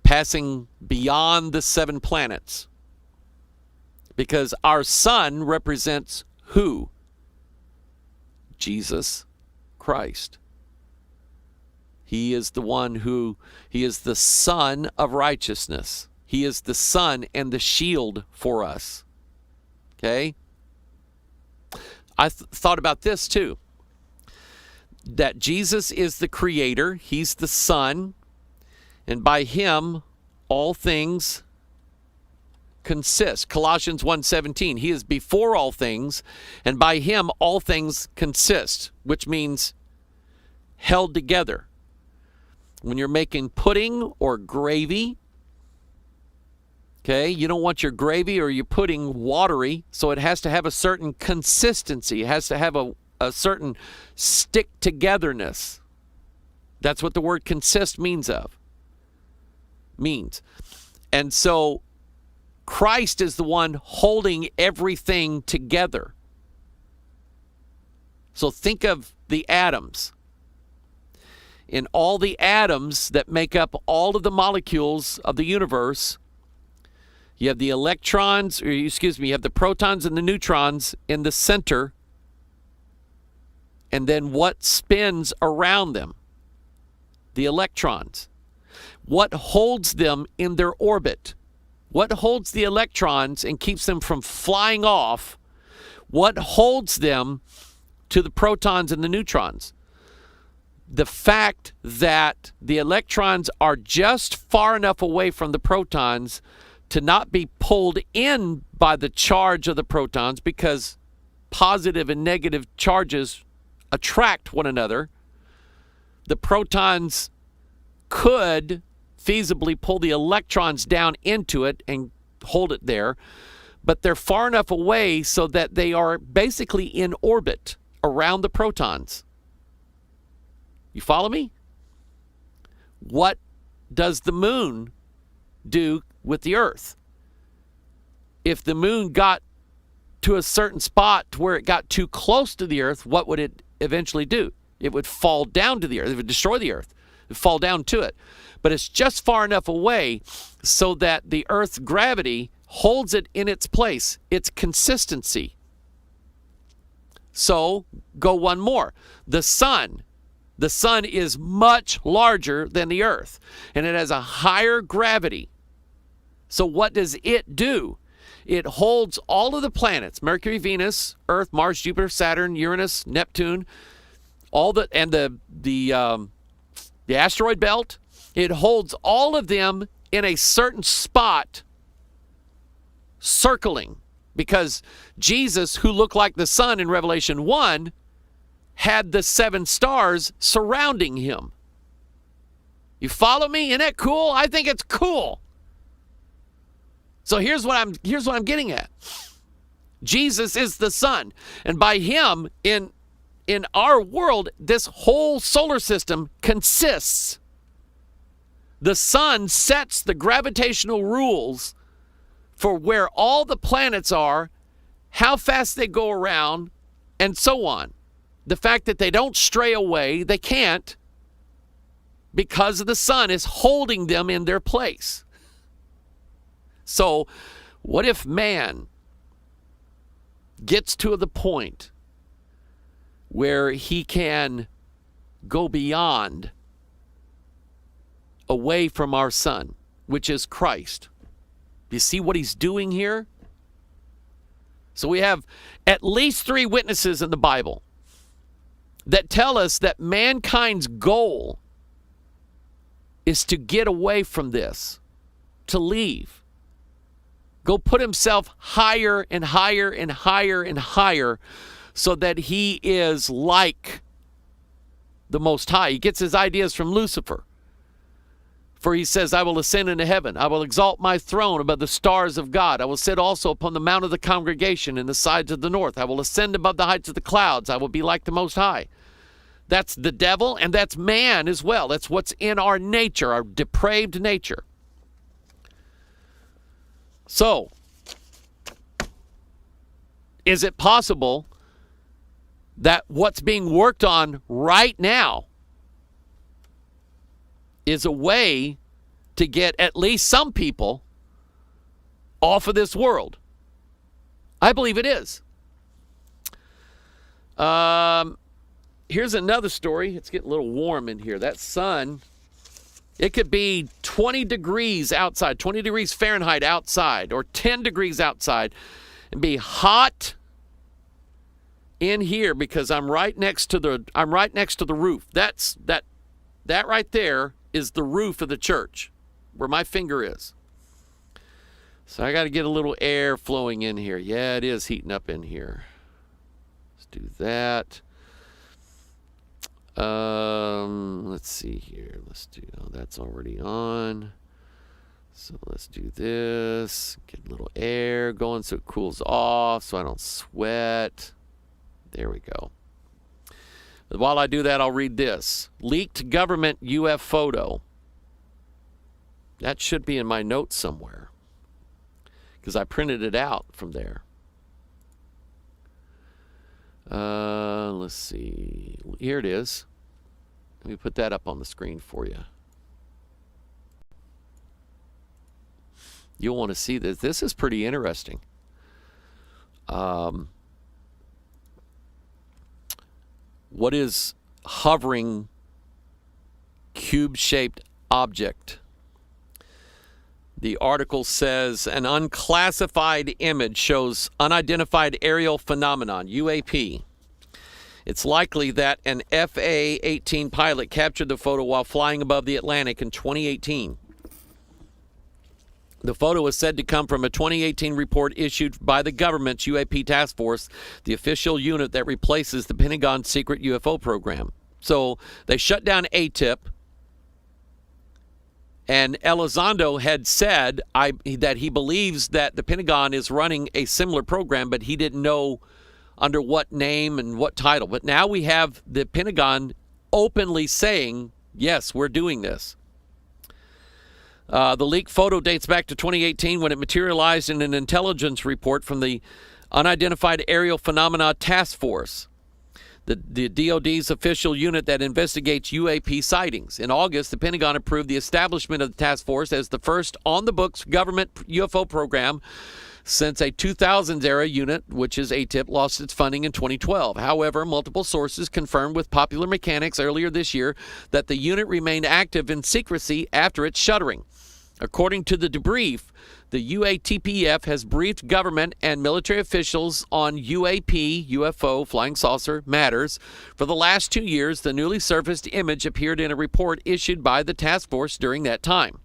passing beyond the 7 planets? Because our sun represents who? Jesus Christ. He is the one who, he is the Son of righteousness. He is the sun and the shield for us. Okay? I thought about this too. That Jesus is the creator. He's the Son. And by him, all things consist. Colossians 1:17. He is before all things, and by him all things consist, which means held together. When you're making pudding or gravy, okay, you don't want your gravy or your pudding watery, so it has to have a certain consistency. It has to have a certain stick-togetherness. That's what the word consist means. And so Christ is the one holding everything together. So think of the atoms. In all the atoms that make up all of the molecules of the universe, you have the electrons, or you have the protons and the neutrons in the center, and then what spins around them? The electrons. What holds them in their orbit? What holds the electrons and keeps them from flying off? What holds them to the protons and the neutrons? The fact that the electrons are just far enough away from the protons to not be pulled in by the charge of the protons, because positive and negative charges attract one another. The protons could feasibly pull the electrons down into it and hold it there, but they're far enough away so that they are basically in orbit around the protons. You follow me? What does the moon do with the earth? If the moon got to a certain spot to where it got too close to the earth, what would it eventually do? It would fall down to the earth. It would destroy the earth. It would fall down to it. But it's just far enough away so that the earth's gravity holds it in its place, its consistency. So go one more. The sun. The sun is much larger than the earth, and it has a higher gravity. So what does it do? It holds all of the planets, Mercury, Venus, Earth, Mars, Jupiter, Saturn, Uranus, Neptune, all the asteroid belt, It holds all of them in a certain spot, circling, because Jesus, who looked like the sun in Revelation 1, had the 7 stars surrounding him. You follow me? Isn't that cool? I think it's cool. So here's what I'm getting at. Jesus is the sun, and by him in our world, this whole solar system consists. The sun sets the gravitational rules for where all the planets are, how fast they go around, and so on. The fact that they don't stray away, they can't, because the sun is holding them in their place. So, what if man gets to the point where he can go beyond, away from our sun, which is Christ? You see what he's doing here? So we have at least 3 witnesses in the Bible that tell us that mankind's goal is to get away from this, to leave. Go put himself higher and higher and higher and higher so that he is like the Most High. He gets his ideas from Lucifer. For he says, I will ascend into heaven. I will exalt my throne above the stars of God. I will sit also upon the mount of the congregation in the sides of the north. I will ascend above the heights of the clouds. I will be like the Most High. That's the devil, and that's man as well. That's what's in our nature, our depraved nature. So, is it possible that what's being worked on right now is a way to get at least some people off of this world? I believe it is. Here's another story. It's getting a little warm in here. That sun, it could be 20 degrees outside, 20 degrees Fahrenheit outside, or 10 degrees outside, and be hot in here because I'm right next to the roof. That right there is the roof of the church where my finger is. So I got to get a little air flowing in here. Yeah, it is heating up in here. Let's do that. Let's see here. That's already on. So let's do this. Get a little air going so it cools off so I don't sweat. There we go. But while I do that, I'll read this. Leaked government UFO photo. That should be in my notes somewhere, because I printed it out from there. Let's see. Here it is. Let me put that up on the screen for you. You'll want to see this. This is pretty interesting. What is hovering cube-shaped object? The article says an unclassified image shows unidentified aerial phenomenon, UAP. It's likely that an FA-18 pilot captured the photo while flying above the Atlantic in 2018. The photo is said to come from a 2018 report issued by the government's UAP task force, the official unit that replaces the Pentagon's secret UFO program. So they shut down ATIP, and Elizondo had said that he believes that the Pentagon is running a similar program, but he didn't know under what name and what title. But now we have the Pentagon openly saying, yes, we're doing this. The leaked photo dates back to 2018 when it materialized in an intelligence report from the Unidentified Aerial Phenomena Task Force, the DoD's official unit that investigates UAP sightings. In August, the Pentagon approved the establishment of the task force as the first on-the-books government UFO program since a 2000s-era unit, which is ATIP, lost its funding in 2012. However, multiple sources confirmed with Popular Mechanics earlier this year that the unit remained active in secrecy after its shuttering. According to the debrief, the UATPF has briefed government and military officials on UAP, UFO, flying saucer matters. For the last 2 years, the newly surfaced image appeared in a report issued by the task force during that time.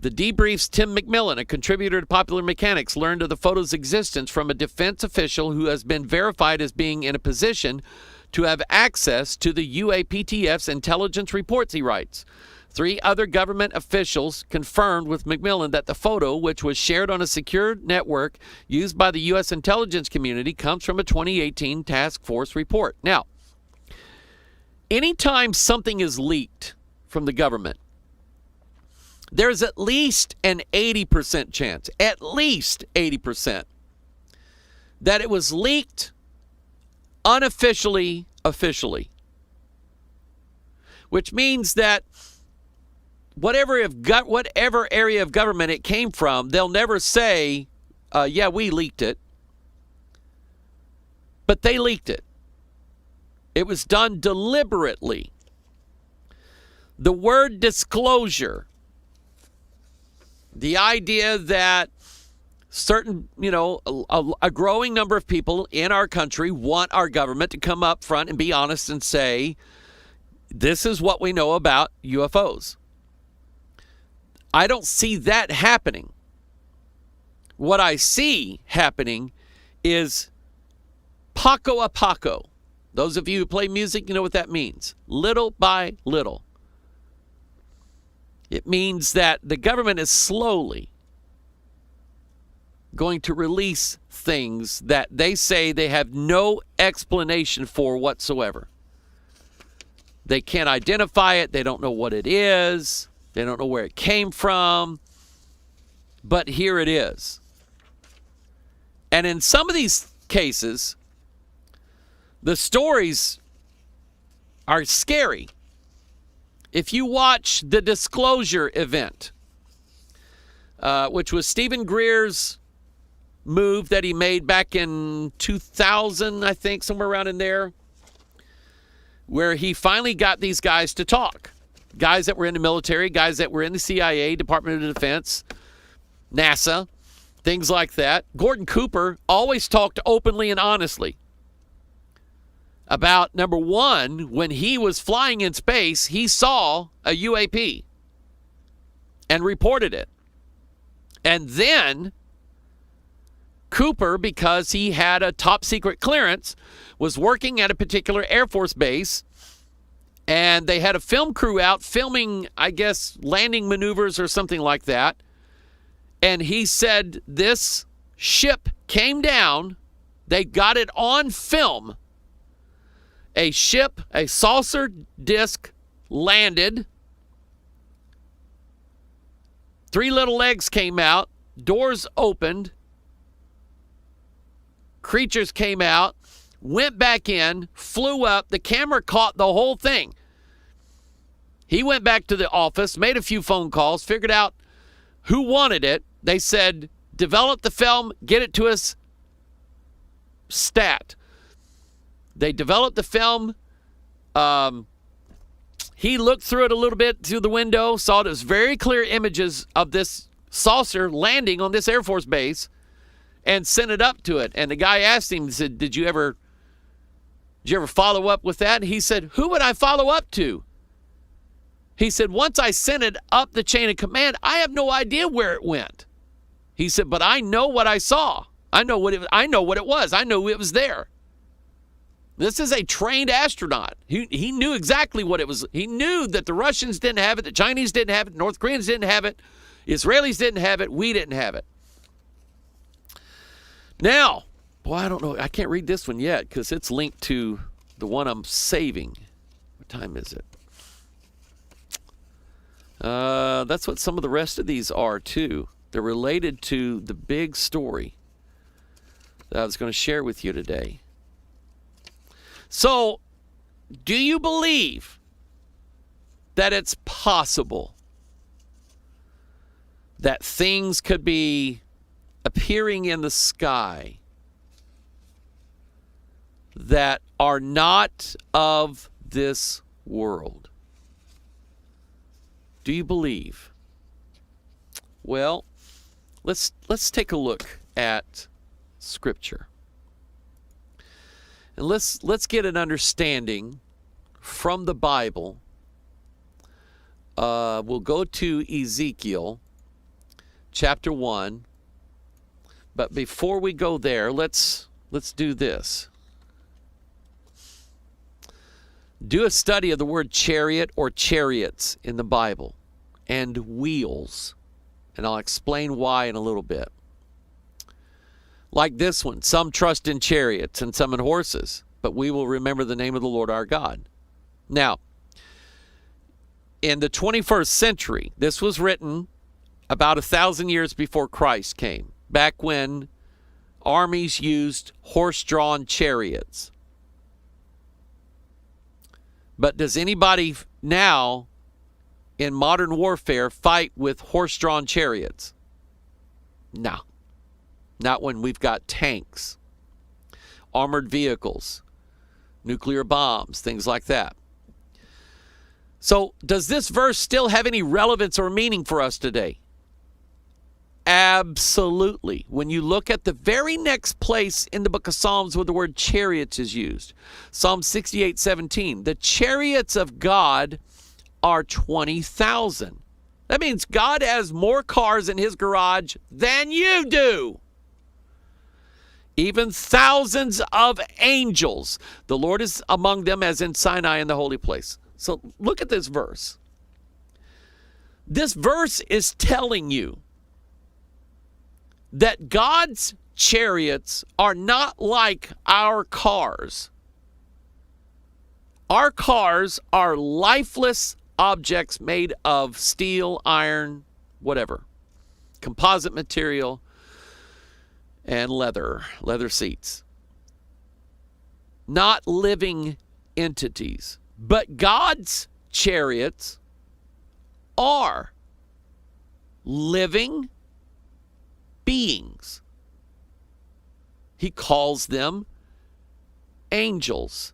The debrief's Tim McMillan, a contributor to Popular Mechanics, learned of the photo's existence from a defense official who has been verified as being in a position to have access to the UAPTF's intelligence reports, he writes. 3 other government officials confirmed with McMillan that the photo, which was shared on a secure network used by the U.S. intelligence community, comes from a 2018 task force report. Now, anytime something is leaked from the government, there's at least an 80% chance, at least 80%, that it was leaked unofficially, officially. Which means that whatever area of government it came from, they'll never say, yeah, we leaked it. But they leaked it. It was done deliberately. The word disclosure, the idea that certain, a growing number of people in our country want our government to come up front and be honest and say, this is what we know about UFOs. I don't see that happening. What I see happening is paco a paco. Those of you who play music, you know what that means. Little by little. It means that the government is slowly going to release things that they say they have no explanation for whatsoever. They can't identify it. They don't know what it is. They don't know where it came from. But here it is. And in some of these cases, the stories are scary. If you watch the disclosure event, which was Stephen Greer's move that he made back in 2000, I think, somewhere around in there, where he finally got these guys to talk. Guys that were in the military, guys that were in the CIA, Department of Defense, NASA, things like that. Gordon Cooper always talked openly and honestly about, number one, when he was flying in space, he saw a UAP and reported it. And then Cooper, because he had a top secret clearance, was working at a particular Air Force base, and they had a film crew out filming, I guess, landing maneuvers or something like that. And he said this ship came down. They got it on film. A ship, a saucer disc, landed. 3 little legs came out. Doors opened. Creatures came out, went back in, flew up. The camera caught the whole thing. He went back to the office, made a few phone calls, figured out who wanted it. They said, develop the film, get it to us, stat. They developed the film. He looked through it a little bit through the window, saw it was very clear images of this saucer landing on this Air Force base, and sent it up to it. And the guy asked him, he said, did you ever follow up with that? And he said, who would I follow up to? He said, once I sent it up the chain of command, I have no idea where it went. He said, but I know what I saw. I know what it was. I know it was there. This is a trained astronaut. He knew exactly what it was. He knew that the Russians didn't have it, the Chinese didn't have it, the North Koreans didn't have it, Israelis didn't have it, we didn't have it. Now, boy, I don't know. I can't read this one yet because it's linked to the one I'm saving. What time is it? That's what some of the rest of these are, too. They're related to the big story that I was going to share with you today. So, do you believe that it's possible that things could be appearing in the sky that are not of this world? Do you believe Well, let's take a look at Scripture. And let's get an understanding from the Bible. We'll go to Ezekiel chapter 1. But before we go there, let's do this. Do a study of the word chariot or chariots in the Bible and wheels. And I'll explain why in a little bit. Like this one, some trust in chariots and some in horses, but we will remember the name of the Lord our God. Now, in the 21st century, this was written about 1,000 years before Christ came, back when armies used horse-drawn chariots. But does anybody now in modern warfare fight with horse-drawn chariots? No. Not when we've got tanks, armored vehicles, nuclear bombs, things like that. So, does this verse still have any relevance or meaning for us today? Absolutely. When you look at the very next place in the book of Psalms where the word chariots is used, Psalm 68:17, the chariots of God are 20,000. That means God has more cars in his garage than you do. Even thousands of angels. The Lord is among them as in Sinai in the holy place. So look at this verse. This verse is telling you that God's chariots are not like our cars. Our cars are lifeless objects made of steel, iron, whatever, composite material, and leather seats. Not living entities. But God's chariots are living beings. He calls them angels.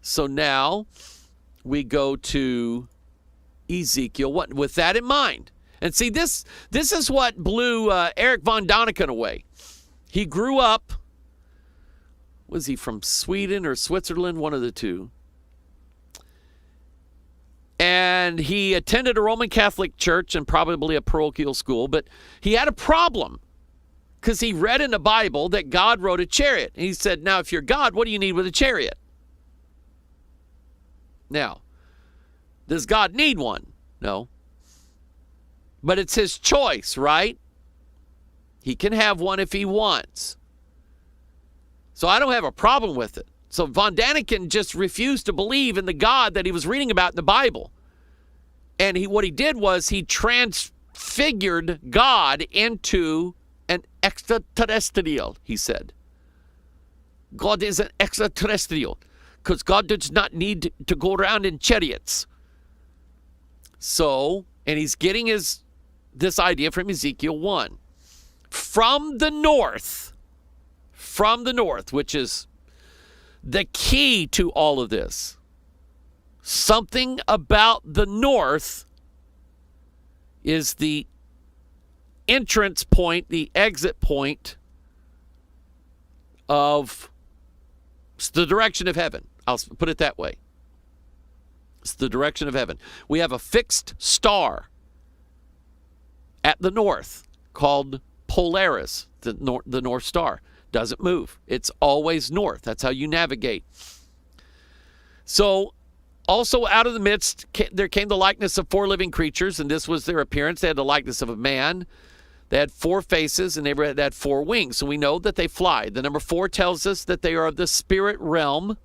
So now we go to Ezekiel. With that in mind, and see, this is what blew Eric von Däniken away. He grew up, was he from Sweden or Switzerland? One of the two. And he attended a Roman Catholic church and probably a parochial school, but he had a problem because he read in the Bible that God rode a chariot. And he said, now, if you're God, what do you need with a chariot? Now, does God need one? No. But it's his choice, right? He can have one if he wants. So I don't have a problem with it. So von Däniken just refused to believe in the God that he was reading about in the Bible. And what he did was he transfigured God into an extraterrestrial, he said. God is an extraterrestrial because God does not need to go around in chariots. So, and he's getting this idea from Ezekiel 1. From the north, which is the key to all of this. Something about the north is the entrance point, the exit point of the direction of heaven. I'll put it that way. It's the direction of heaven. We have a fixed star at the north called Polaris, the North Star. Doesn't move. It's always north. That's how you navigate. So, also out of the midst, there came the likeness of 4 living creatures, and this was their appearance. They had the likeness of a man. They had 4 faces, and they had 4 wings. So we know that they fly. The number 4 tells us that they are of the spirit realm,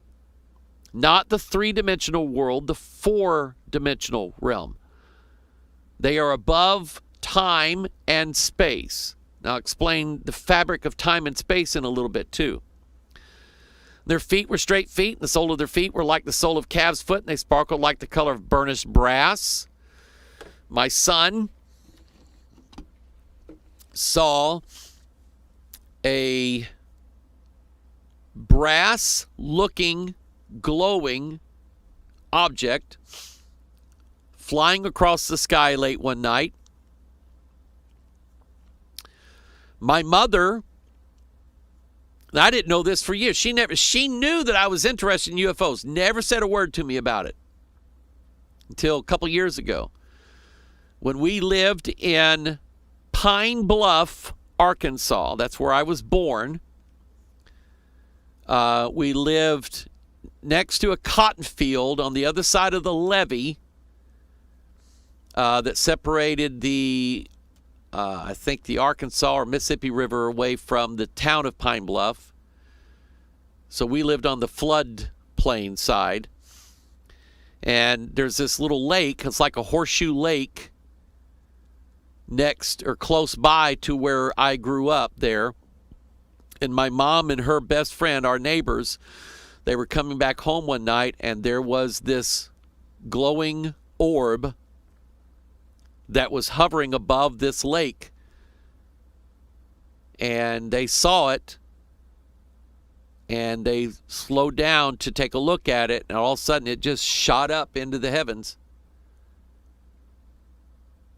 not the 3-dimensional world, the 4-dimensional realm. They are above time and space. Now, I'll explain the fabric of time and space in a little bit, too. Their feet were straight feet, and the sole of their feet were like the sole of calf's foot, and they sparkled like the color of burnished brass. My son saw a brass-looking, glowing object flying across the sky late one night. My mother, I didn't know this for years. She knew that I was interested in UFOs. Never said a word to me about it until a couple years ago when we lived in Pine Bluff, Arkansas. That's where I was born. We lived next to a cotton field on the other side of the levee that separated the, I think, the Arkansas or Mississippi River away from the town of Pine Bluff. So we lived on the floodplain side. And there's this little lake. It's like a horseshoe lake next or close by to where I grew up there. And my mom and her best friend, our neighbors, they were coming back home one night, and there was this glowing orb that was hovering above this lake. And they saw it, and they slowed down to take a look at it, and all of a sudden it just shot up into the heavens.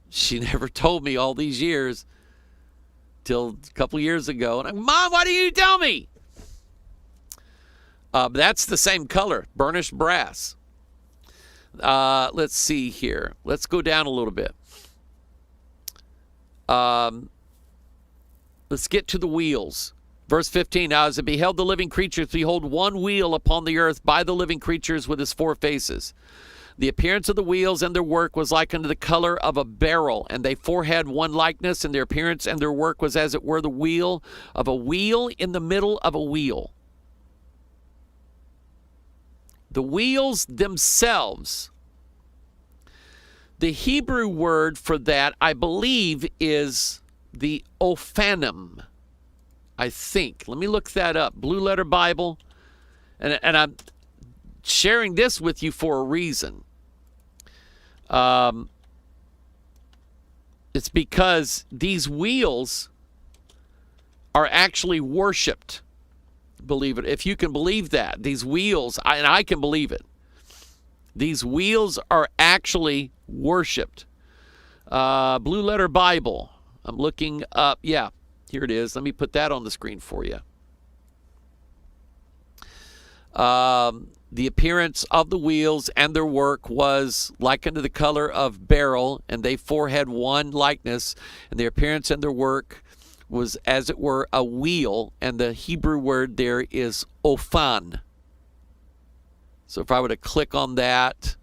She never told me all these years till a couple years ago. And I'm, Mom, why didn't you tell me? That's the same color, burnished brass. Let's see here. Let's go down a little bit. Let's get to the wheels. Verse 15, now as I beheld the living creatures, behold, one wheel upon the earth by the living creatures with his four faces. The appearance of the wheels and their work was like unto the color of a beryl, and they four had one likeness, and their appearance and their work was as it were the wheel of a wheel in the middle of a wheel. The wheels themselves, the Hebrew word for that, I believe, is the ophanim, I think. Let me look that up. Blue Letter Bible. And I'm sharing this with you for a reason. It's because these wheels are actually worshipped. Believe it. If you can believe that. These wheels, and I can believe it. These wheels are actually worshipped. Blue Letter Bible. I'm looking up. Yeah, here it is. Let me put that on the screen for you. The appearance of the wheels and their work was like unto the color of beryl, and they four had one likeness, and their appearance and their work was as it were a wheel, and the Hebrew word there is ophan. So if I were to click on that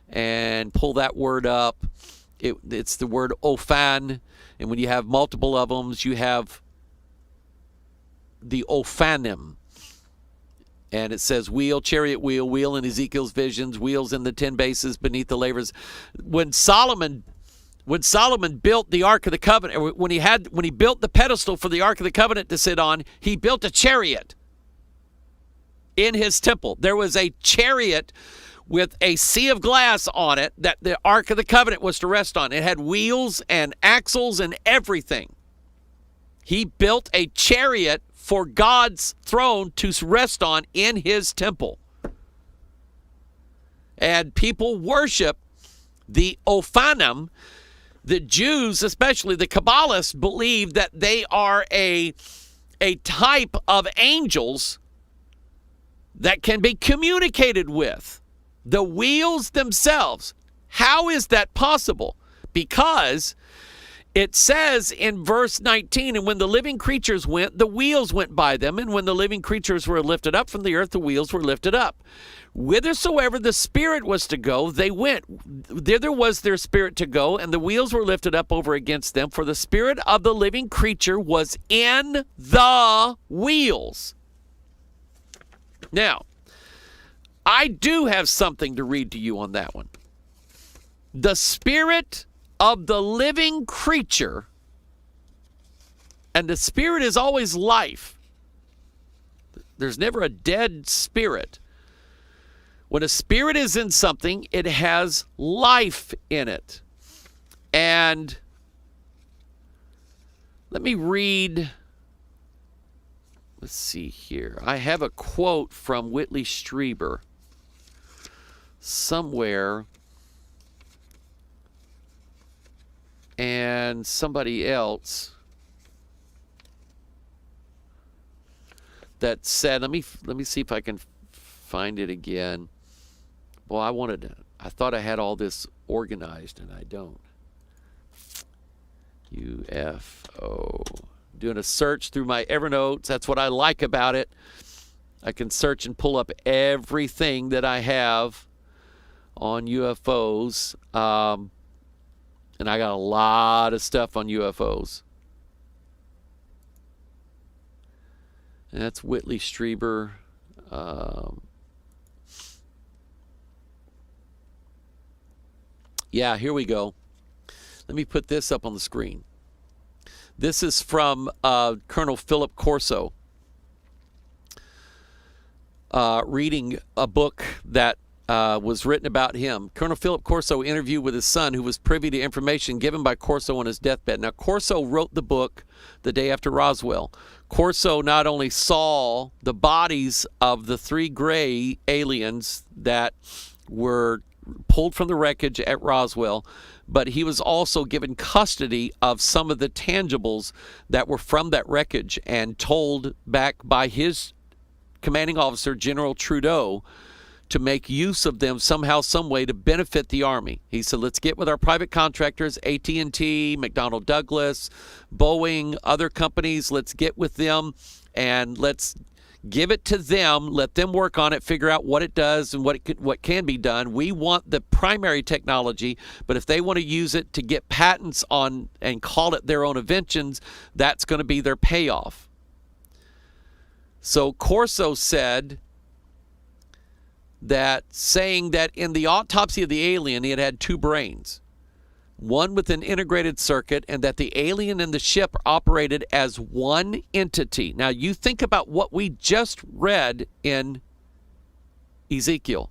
and pull that word up, it's the word ophan, and when you have multiple of them, you have the ophanim. And it says wheel, chariot wheel, wheel in Ezekiel's visions, wheels in the 10 bases beneath the lavers. When Solomon built the Ark of the Covenant, when he built the pedestal for the Ark of the Covenant to sit on, he built a chariot in his temple. There was a chariot with a sea of glass on it that the Ark of the Covenant was to rest on. It had wheels and axles and everything. He built a chariot for God's throne to rest on in his temple. And people worship the Ophanim. The Jews, especially the Kabbalists, believe that they are a type of angels that can be communicated with. The wheels themselves. How is that possible? Because it says in verse 19, and when the living creatures went, the wheels went by them, and when the living creatures were lifted up from the earth, the wheels were lifted up. Whithersoever the Spirit was to go, they went. Thither was their spirit to go, and the wheels were lifted up over against them, for the spirit of the living creature was in the wheels. Now, I do have something to read to you on that one. The spirit of the living creature, and the spirit is always life. There's never a dead spirit. When a spirit is in something, it has life in it. And let me read, let's see here. I have a quote from Whitley Strieber somewhere, and somebody else. that said, let me see if I can find it again. Well, I thought I had all this organized, and I don't. UFO. Doing a search through my Evernote. That's what I like about it. I can search and pull up everything that I have on UFOs. And I got a lot of stuff on UFOs. And that's Whitley Strieber. Yeah, here we go. Let me put this up on the screen. This is from Colonel Philip Corso, reading a book that was written about him. Colonel Philip Corso interviewed with his son, who was privy to information given by Corso on his deathbed. Now, Corso wrote the book the day after Roswell. Corso not only saw the bodies of the 3 gray aliens that were pulled from the wreckage at Roswell, but he was also given custody of some of the tangibles that were from that wreckage and told back by his commanding officer, General Trudeau, to make use of them somehow, some way to benefit the Army. He said, let's get with our private contractors, AT&T, McDonnell Douglas, Boeing, other companies. Let's get with them and let's give it to them. Let them work on it, figure out what it does and what can be done. We want the primary technology, but if they want to use it to get patents on and call it their own inventions, that's going to be their payoff. So Corso said that, saying that in the autopsy of the alien, he had 2 brains, one with an integrated circuit, and that the alien and the ship operated as one entity. Now, you think about what we just read in Ezekiel.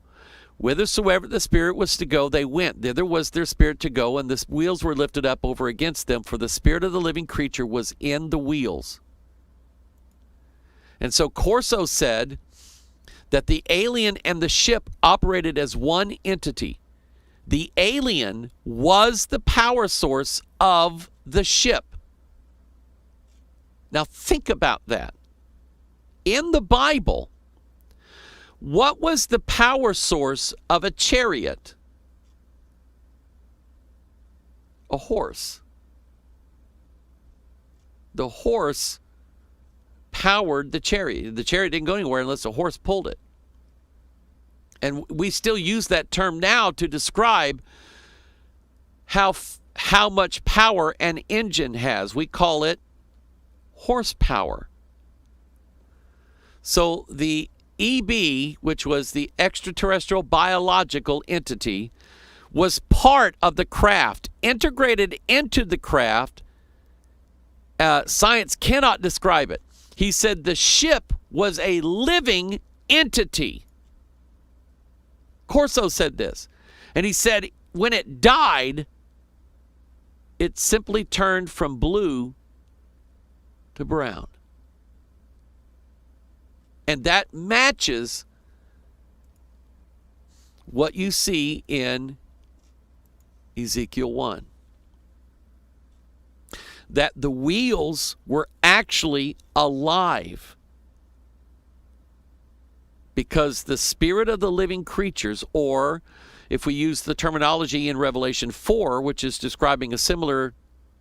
Whithersoever the spirit was to go, they went. Thither was their spirit to go, and the wheels were lifted up over against them, for the spirit of the living creature was in the wheels. And so Corso said that the alien and the ship operated as one entity. The alien was the power source of the ship. Now think about that. In the Bible, what was the power source of a chariot? A horse. The horse powered the chariot. The chariot didn't go anywhere unless the horse pulled it. And we still use that term now to describe how much power an engine has. We call it horsepower. So the EB, which was the extraterrestrial biological entity, was part of the craft, integrated into the craft. Science cannot describe it. He said the ship was a living entity. Corso said this. And he said when it died, it simply turned from blue to brown. And that matches what you see in Ezekiel 1. That the wheels were actually alive, because the spirit of the living creatures, or if we use the terminology in Revelation 4, which is describing a similar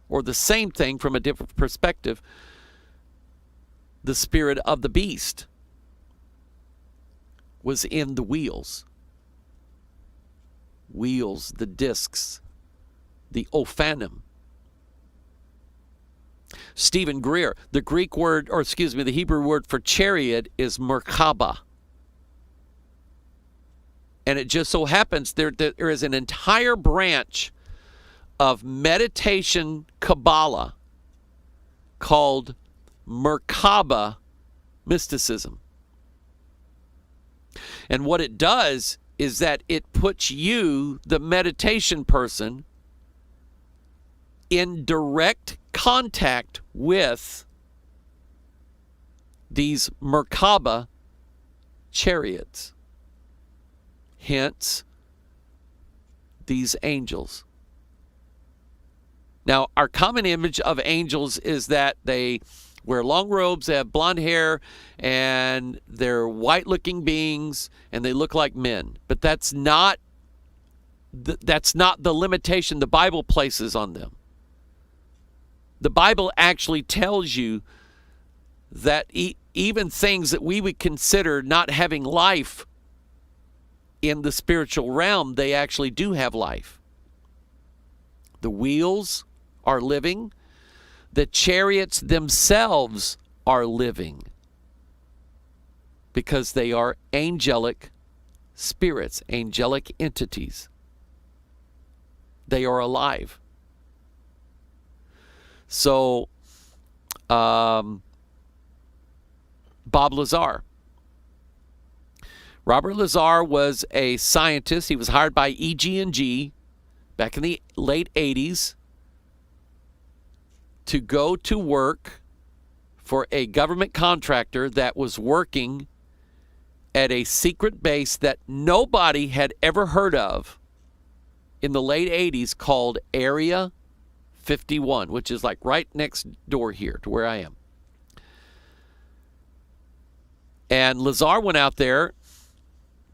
or the same thing from a different perspective, the spirit of the beast was in the wheels. Wheels, the discs, the ophanim. Stephen Greer, the Hebrew word for chariot is Merkabah. And it just so happens there is an entire branch of meditation Kabbalah called Merkabah mysticism. And what it does is that it puts you, the meditation person, in direct contact with these Merkabah chariots. Hence, these angels. Now, our common image of angels is that they wear long robes, they have blonde hair, and they're white-looking beings, and they look like men. But that's not the limitation the Bible places on them. The Bible actually tells you that even things that we would consider not having life in the spiritual realm, they actually do have life. The wheels are living. The chariots themselves are living because they are angelic spirits, angelic entities. They are alive. So, Bob Lazar. Robert Lazar was a scientist. He was hired by EG&G back in the late 80s to go to work for a government contractor that was working at a secret base that nobody had ever heard of in the late 80s called Area 51, which is like right next door here to where I am. And Lazar went out there.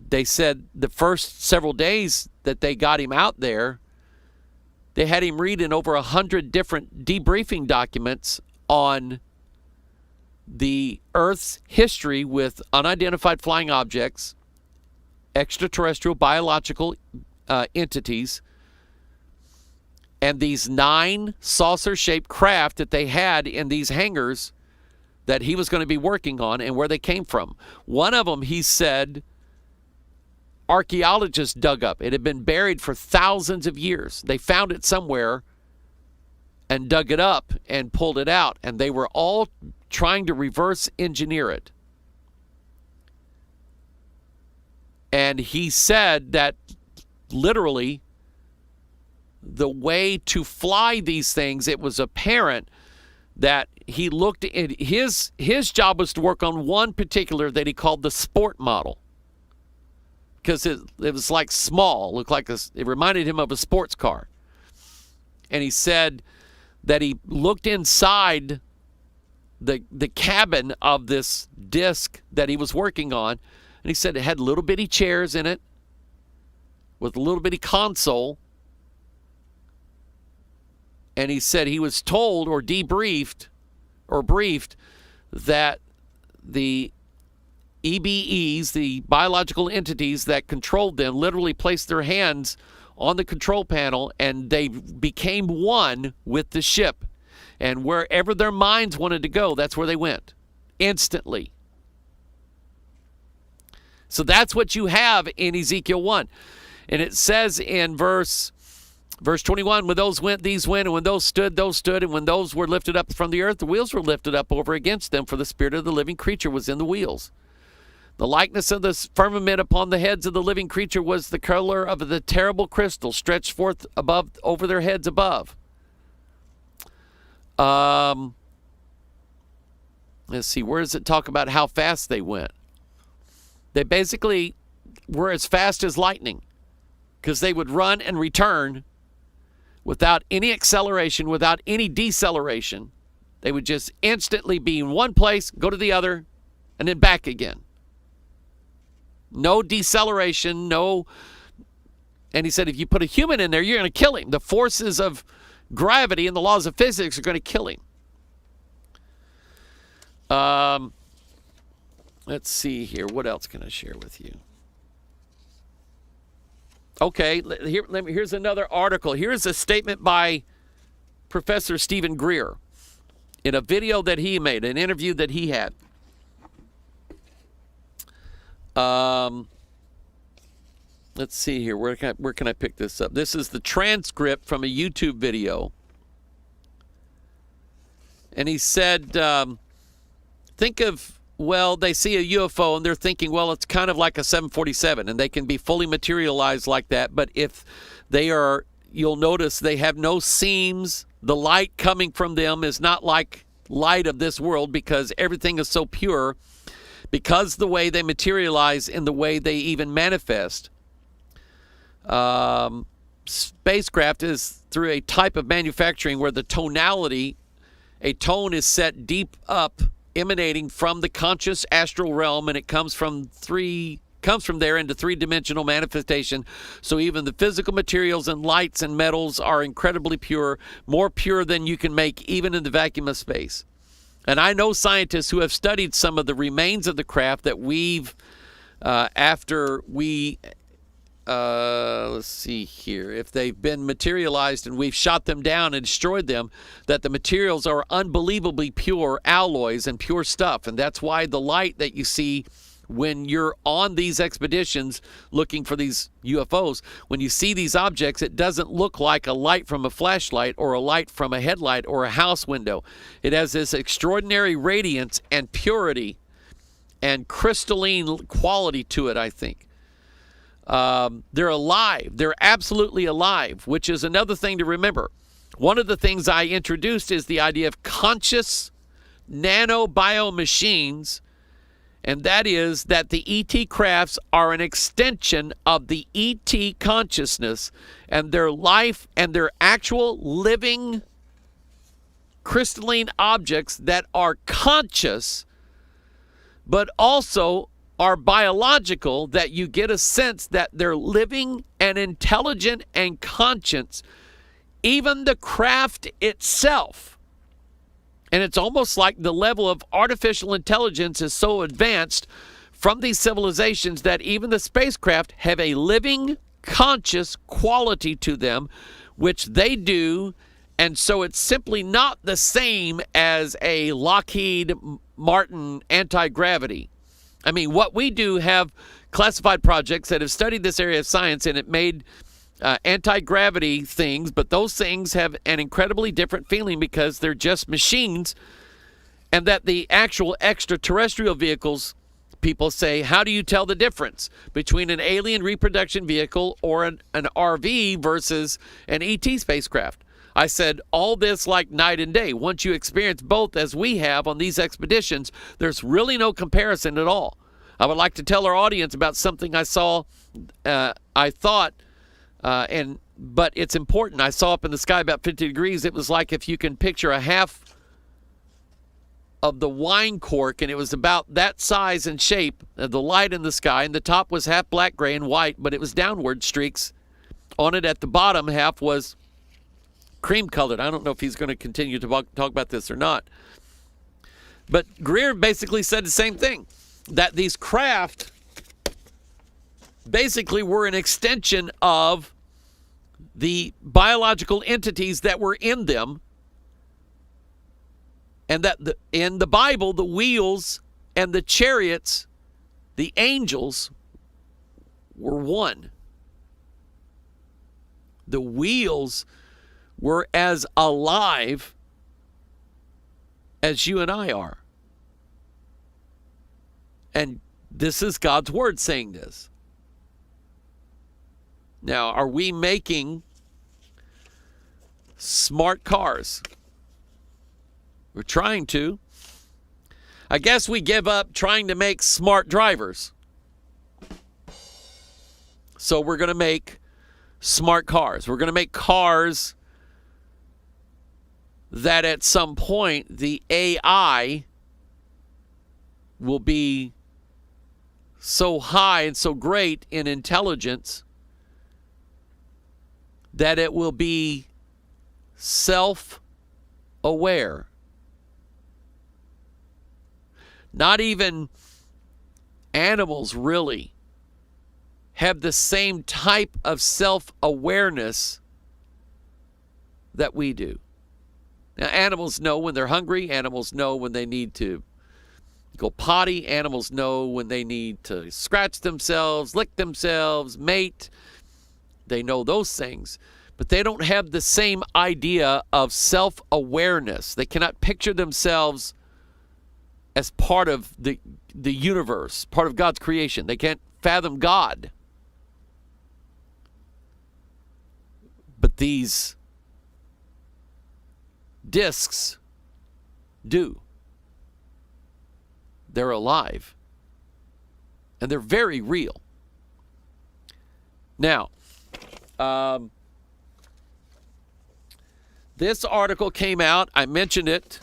They said the first several days that they got him out there, they had him reading over 100 different debriefing documents on the Earth's history with unidentified flying objects, extraterrestrial biological entities, and these 9 saucer-shaped craft that they had in these hangars that he was going to be working on and where they came from. One of them, he said, archaeologists dug up. It had been buried for thousands of years. They found it somewhere and dug it up and pulled it out, and they were all trying to reverse engineer it. And he said that literally the way to fly these things, it was apparent that he looked at his job was to work on one particular that he called the sport model, because it was like small, looked like it reminded him of a sports car. And he said that he looked inside the cabin of this disc that he was working on, and he said it had little bitty chairs in it with a little bitty console. And he said he was told or briefed that the EBEs, the biological entities that controlled them, literally placed their hands on the control panel and they became one with the ship. And wherever their minds wanted to go, that's where they went instantly. So that's what you have in Ezekiel 1. And it says in verse 21, when those went, these went, and when those stood, and when those were lifted up from the earth, the wheels were lifted up over against them, for the spirit of the living creature was in the wheels. The likeness of the firmament upon the heads of the living creature was the color of the terrible crystal stretched forth above over their heads above. Let's see, where does it talk about how fast they went? They basically were as fast as lightning, because they would run and return without any acceleration, without any deceleration. They would just instantly be in one place, go to the other, and then back again. No deceleration, no. And he said if you put a human in there, you're going to kill him. The forces of gravity and the laws of physics are going to kill him. Let's see here. What else can I share with you? Okay, here's another article. Here's a statement by Professor Stephen Greer in a video that he made, an interview that he had. Let's see here. Where can I pick this up? This is the transcript from a YouTube video. And he said, think of, well, they see a UFO and they're thinking, well, it's kind of like a 747 and they can be fully materialized like that. But if they are, you'll notice they have no seams. The light coming from them is not like light of this world because everything is so pure, because the way they materialize and the way they even manifest. Spacecraft is through a type of manufacturing where the tonality a tone is set deep up, emanating from the conscious astral realm, and it comes from there into three-dimensional manifestation. So even the physical materials and lights and metals are incredibly pure, more pure than you can make even in the vacuum of space. And I know scientists who have studied some of the remains of the craft that we've, let's see here, if they've been materialized and we've shot them down and destroyed them, that the materials are unbelievably pure alloys and pure stuff. And that's why the light that you see when you're on these expeditions looking for these UFOs, when you see these objects, it doesn't look like a light from a flashlight or a light from a headlight or a house window. It has this extraordinary radiance and purity and crystalline quality to it, I think. They're alive. They're absolutely alive, which is another thing to remember. One of the things I introduced is the idea of conscious nanobiomachines, and that is that the ET crafts are an extension of the ET consciousness, and their life and their actual living crystalline objects that are conscious, but also are biological, that you get a sense that they're living and intelligent and conscious, even the craft itself. And it's almost like the level of artificial intelligence is so advanced from these civilizations that even the spacecraft have a living, conscious quality to them, which they do. And so it's simply not the same as a Lockheed Martin anti-gravity. I mean, what we do have classified projects that have studied this area of science, and it made anti-gravity things, but those things have an incredibly different feeling because they're just machines, and that the actual extraterrestrial vehicles, people say, how do you tell the difference between an alien reproduction vehicle or an RV versus an ET spacecraft? I said, all this like night and day. Once you experience both, as we have on these expeditions, there's really no comparison at all. I would like to tell our audience about something I saw, but it's important. I saw up in the sky about 50 degrees. It was like if you can picture a half of the wine cork, and it was about that size and shape, the light in the sky, and the top was half black, gray, and white, but it was downward streaks on it. At the bottom half was cream colored. I don't know if he's going to continue to talk about this or not. But Greer basically said the same thing, that these craft basically were an extension of the biological entities that were in them, and that in the Bible, the wheels and the chariots, the angels, were one. The wheels were as alive as you and I are. And this is God's word saying this. Now, are we making smart cars? We're trying to. I guess we give up trying to make smart drivers. So we're going to make smart cars. We're going to make cars that at some point the AI will be so high and so great in intelligence that it will be self-aware. Not even animals really have the same type of self-awareness that we do. Now, animals know when they're hungry. Animals know when they need to go potty. Animals know when they need to scratch themselves, lick themselves, mate. They know those things. But they don't have the same idea of self-awareness. They cannot picture themselves as part of the universe, part of God's creation. They can't fathom God. But these discs do. They're alive. And they're very real. Now, this article came out. I mentioned it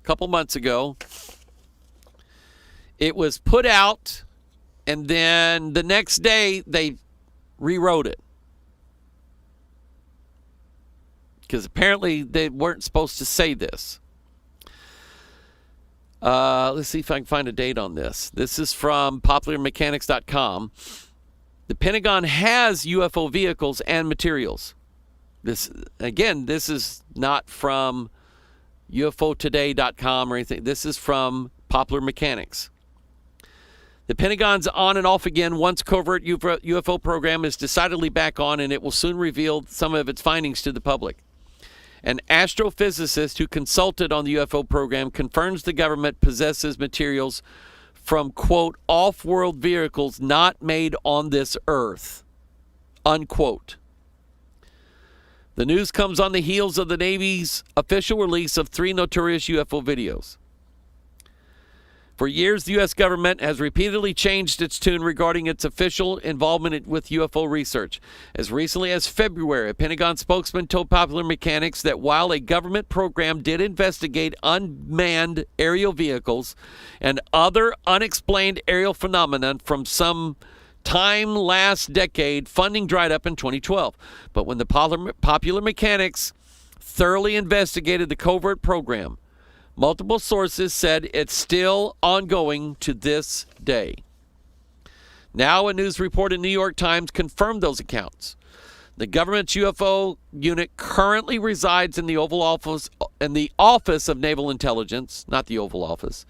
couple months ago. It was put out, and then the next day they rewrote it. Because apparently they weren't supposed to say this. Let's see if I can find a date on this. This is from popularmechanics.com. The Pentagon has UFO vehicles and materials. This is not from UFOtoday.com or anything. This is from Popular Mechanics. The Pentagon's on and off again once covert UFO program is decidedly back on, and it will soon reveal some of its findings to the public. An astrophysicist who consulted on the UFO program confirms the government possesses materials from, quote, off-world vehicles not made on this earth, unquote. The news comes on the heels of the Navy's official release of 3 notorious UFO videos. For years, the U.S. government has repeatedly changed its tune regarding its official involvement with UFO research. As recently as February, a Pentagon spokesman told Popular Mechanics that while a government program did investigate unmanned aerial vehicles and other unexplained aerial phenomenon from some time last decade, funding dried up in 2012. But when the Popular Mechanics thoroughly investigated the covert program, multiple sources said it's still ongoing to this day. Now, a news report in New York Times confirmed those accounts. The government's UFO unit currently resides in the Office of Naval Intelligence, not the Oval Office,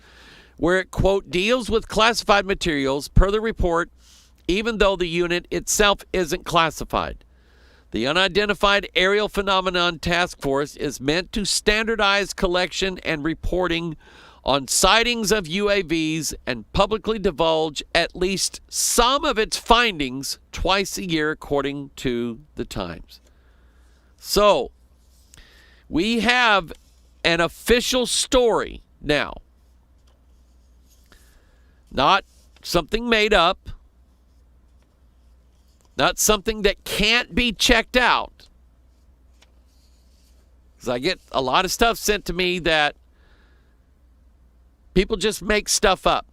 where it, quote, deals with classified materials, per the report, even though the unit itself isn't classified. The Unidentified Aerial Phenomenon Task Force is meant to standardize collection and reporting on sightings of UAVs and publicly divulge at least some of its findings twice a year, according to the Times. So, we have an official story now. Not something made up. Not something that can't be checked out. Because I get a lot of stuff sent to me that people just make stuff up.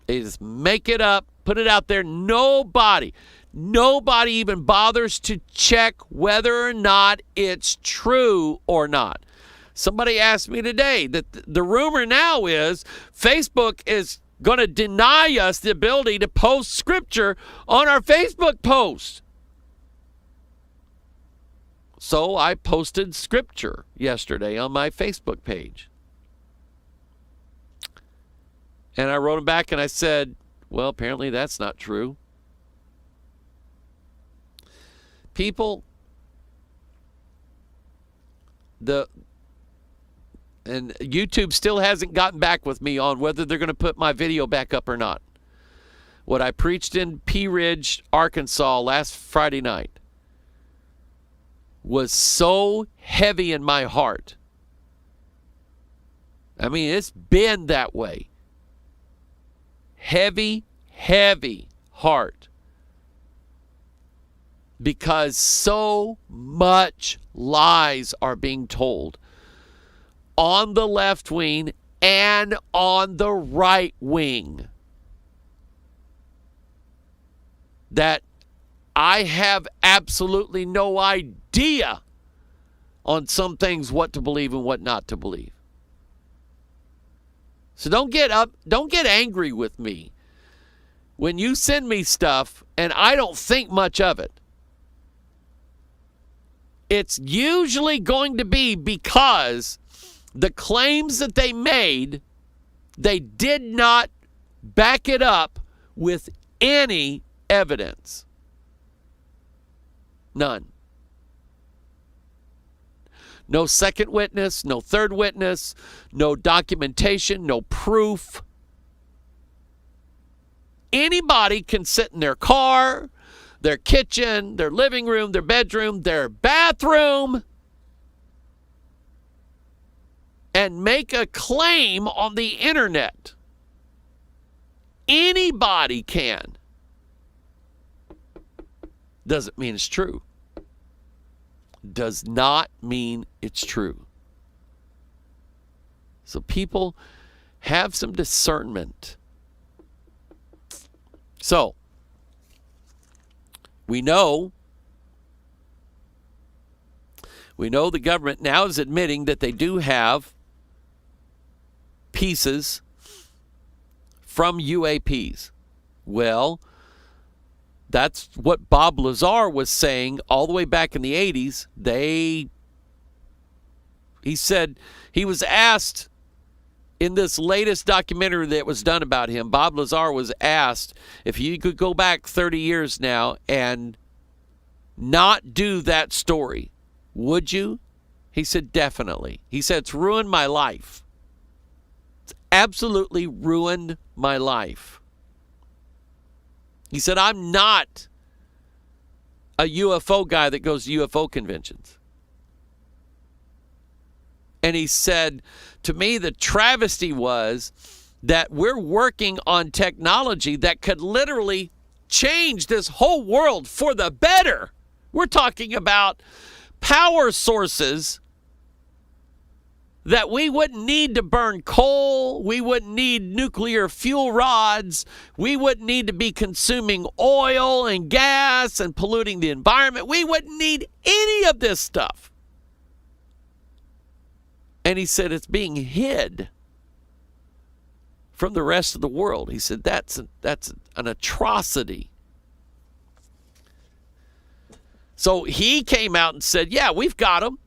They just make it up, put it out there. Nobody even bothers to check whether or not it's true or not. Somebody asked me today that the rumor now is Facebook is going to deny us the ability to post scripture on our Facebook post. So I posted scripture yesterday on my Facebook page. And I wrote him back and I said, well, apparently that's not true. People, and YouTube still hasn't gotten back with me on whether they're going to put my video back up or not. What I preached in Pea Ridge, Arkansas last Friday night was so heavy in my heart. I mean, it's been that way. Heavy, heavy heart. Because so much lies are being told on the left wing and on the right wing that I have absolutely no idea on some things what to believe and what not to believe. So don't get angry with me when you send me stuff and I don't think much of it. It's usually going to be because the claims that they made, they did not back it up with any evidence. None. No second witness, no third witness, no documentation, no proof. Anybody can sit in their car, their kitchen, their living room, their bedroom, their bathroom, and make a claim on the internet. Anybody can. Doesn't mean it's true. Does not mean it's true. So people have some discernment. So we know the government now is admitting that they do have pieces from UAPs. Well, that's what Bob Lazar was saying all the way back in the 80s. He said he was asked in this latest documentary that was done about him, Bob Lazar was asked if you could go back 30 years now and not do that story, would you? He said, definitely. He said, it's ruined my life. It's absolutely ruined my life. He said, I'm not a UFO guy that goes to UFO conventions. And he said, to me, the travesty was that we're working on technology that could literally change this whole world for the better. We're talking about power sources that we wouldn't need to burn coal, we wouldn't need nuclear fuel rods, we wouldn't need to be consuming oil and gas and polluting the environment. We wouldn't need any of this stuff. And he said it's being hid from the rest of the world. He said that's an atrocity. So he came out and said, yeah, we've got them.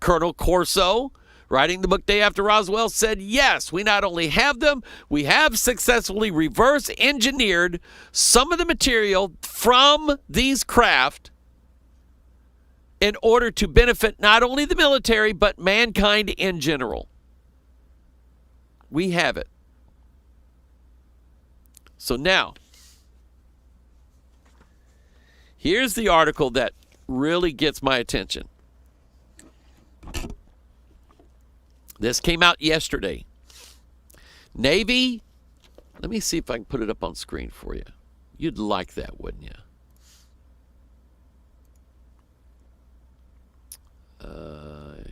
Colonel Corso, writing the book Day After Roswell, said, yes, we not only have them, we have successfully reverse engineered some of the material from these craft in order to benefit not only the military, but mankind in general. We have it. So now, here's the article that really gets my attention. This came out yesterday. Navy, let me see if I can put it up on screen for you. You'd like that, wouldn't you?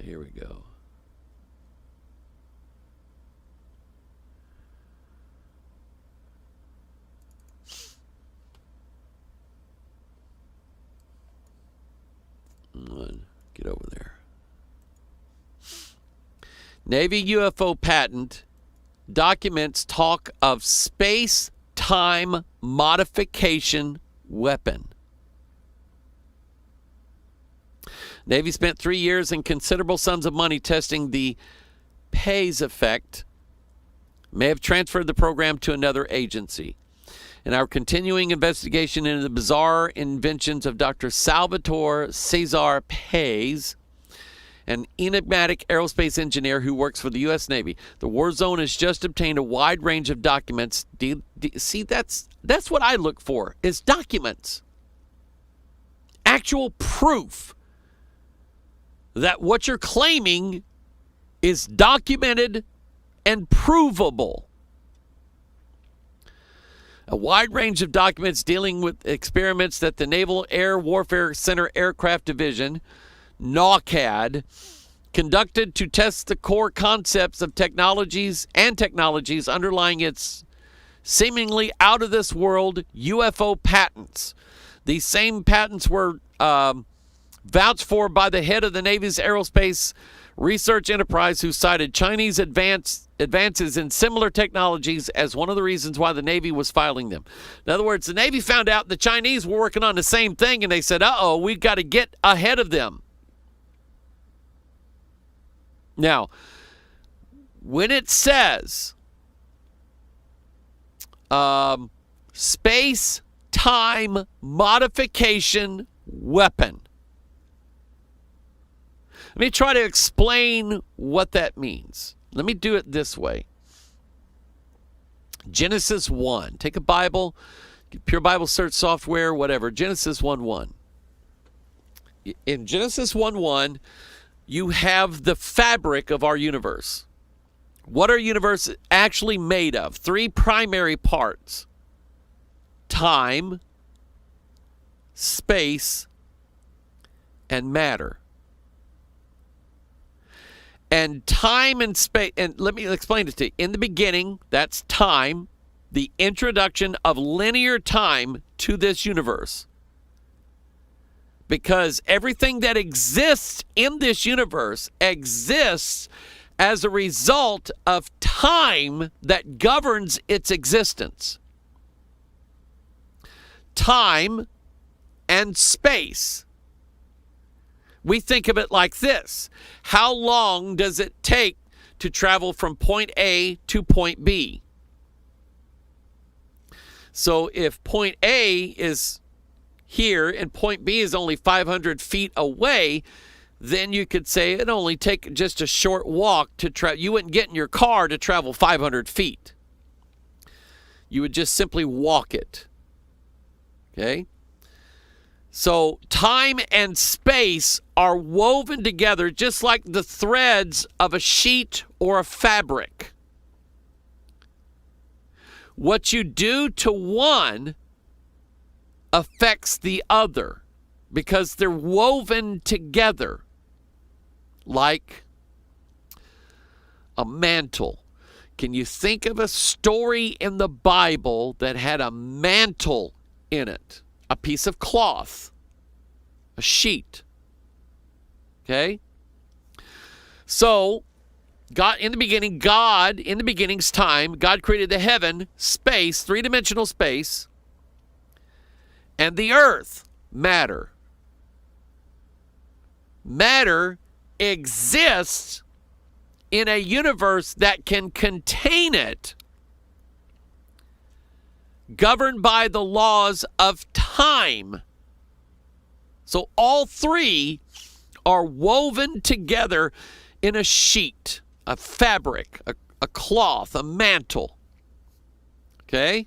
Here we go. Get over there. Navy UFO patent documents talk of space-time modification weapon. Navy spent 3 years and considerable sums of money testing the Pays effect. May have transferred the program to another agency. In our continuing investigation into the bizarre inventions of Dr. Salvatore Cesar Pays, an enigmatic aerospace engineer who works for the U.S. Navy, the war zone has just obtained a wide range of documents. See, that's what I look for, is documents. Actual proof that what you're claiming is documented and provable. A wide range of documents dealing with experiments that the Naval Air Warfare Center Aircraft Division, NAWCAD, conducted to test the core concepts of technologies underlying its seemingly out-of-this-world UFO patents. These same patents were vouched for by the head of the Navy's aerospace research enterprise, who cited Chinese advances in similar technologies as one of the reasons why the Navy was filing them. In other words, the Navy found out the Chinese were working on the same thing, and they said, uh-oh, we've got to get ahead of them. Now, when it says space-time modification weapon, let me try to explain what that means. Let me do it this way. Genesis 1. Take a Bible, Pure Bible Search software, whatever. Genesis 1:1. In Genesis 1:1, you have the fabric of our universe. What our universe is actually made of. 3 primary parts. Time, space, and matter. And time and space, and let me explain it to you. In the beginning, that's time, the introduction of linear time to this universe. Because everything that exists in this universe exists as a result of time that governs its existence. Time and space. We think of it like this. How long does it take to travel from point A to point B? So if point A is here and point B is only 500 feet away, then you could say it only take just a short walk to travel. You wouldn't get in your car to travel 500 feet. You would just simply walk it. Okay? So time and space are woven together just like the threads of a sheet or a fabric. What you do to one affects the other because they're woven together like a mantle. Can you think of a story in the Bible that had a mantle in it? A piece of cloth, a sheet. Okay? So, in the beginning's time, God created the heaven, space, three-dimensional space, and the earth, matter. Matter exists in a universe that can contain it, governed by the laws of time. So all three are woven together in a sheet, a fabric, a cloth, a mantle. Okay?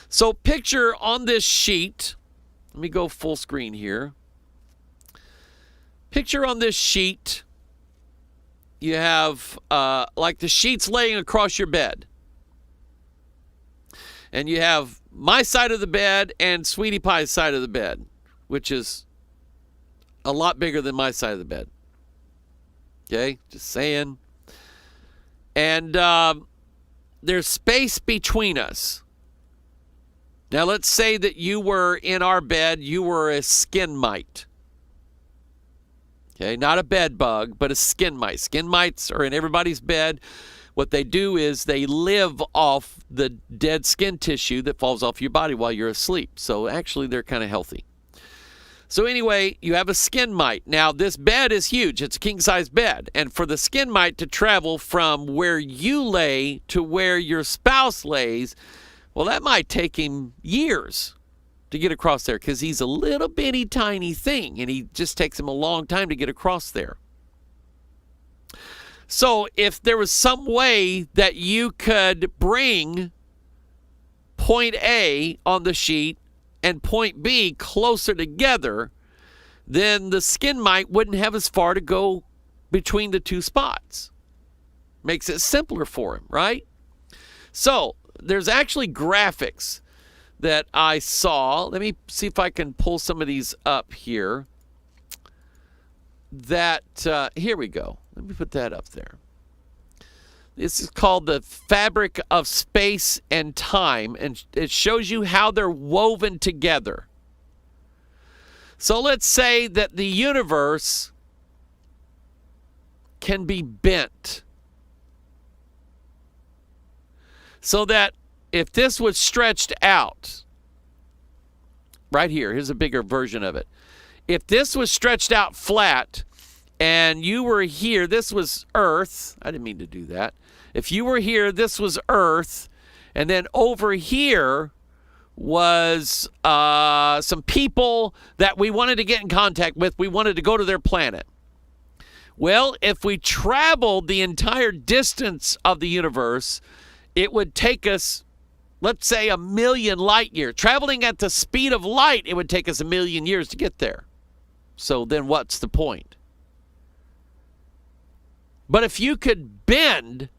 So picture on this sheet, let me go full screen here. Picture on this sheet, you have like the sheets laying across your bed. And you have my side of the bed and Sweetie Pie's side of the bed, which is a lot bigger than my side of the bed. Okay, just saying. And there's space between us. Now, let's say that you were in our bed, you were a skin mite. Okay, not a bed bug, but a skin mite. Skin mites are in everybody's bed. What they do is they live off the dead skin tissue that falls off your body while you're asleep. So actually, they're kind of healthy. So anyway, you have a skin mite. Now, this bed is huge. It's a king-size bed. And for the skin mite to travel from where you lay to where your spouse lays, well, that might take him years to get across there because he's a little bitty tiny thing, and he just takes him a long time to get across there. So if there was some way that you could bring point A on the sheet and point B closer together, then the skin mite wouldn't have as far to go between the two spots. Makes it simpler for him, right? So there's actually graphics that I saw. Let me see if I can pull some of these up here. Here we go. Let me put that up there. This is called the fabric of space and time, and it shows you how they're woven together. So let's say that the universe can be bent. So that if this was stretched out, right here, here's a bigger version of it. If this was stretched out flat and you were here, this was Earth. I didn't mean to do that. If you were here, this was Earth. And then over here was some people that we wanted to get in contact with. We wanted to go to their planet. Well, if we traveled the entire distance of the universe, it would take us, let's say, 1,000,000 light years. Traveling at the speed of light, it would take us 1,000,000 years to get there. So then what's the point? But if you could bend